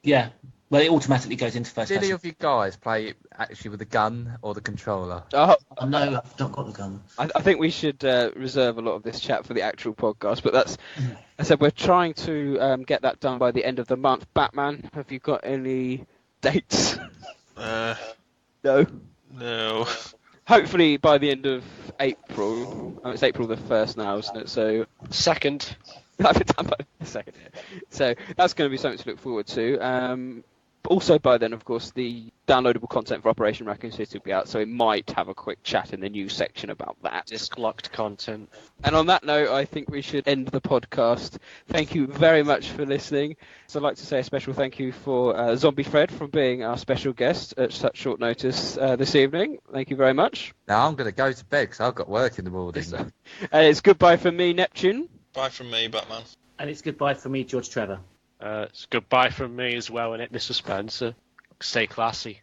Yeah, well, it automatically goes into first person. Did any of you guys play it actually with the gun or the controller? Oh, no, I've not got the gun. I think we should reserve a lot of this chat for the actual podcast, but that's... I said we're trying to get that done by the end of the month. Batman, have you got any dates? No. Hopefully by the end of April. It's April the 1st now, isn't it? So 2nd. Second. So that's going to be something to look forward to. Also by then, of course, the downloadable content for Operation Raccoon City will be out, so we might have a quick chat in the news section about that. Disc-locked content. And on that note, I think we should end the podcast. Thank you very much for listening. So I'd like to say a special thank you for Zombie Fred for being our special guest at such short notice this evening. Thank you very much. Now I'm going to go to bed because I've got work in the morning. It's goodbye from me, Neptune. Bye from me, Batman. And it's goodbye from me, George Trevor. It's goodbye from me as well, and Mr. Spencer. Stay classy.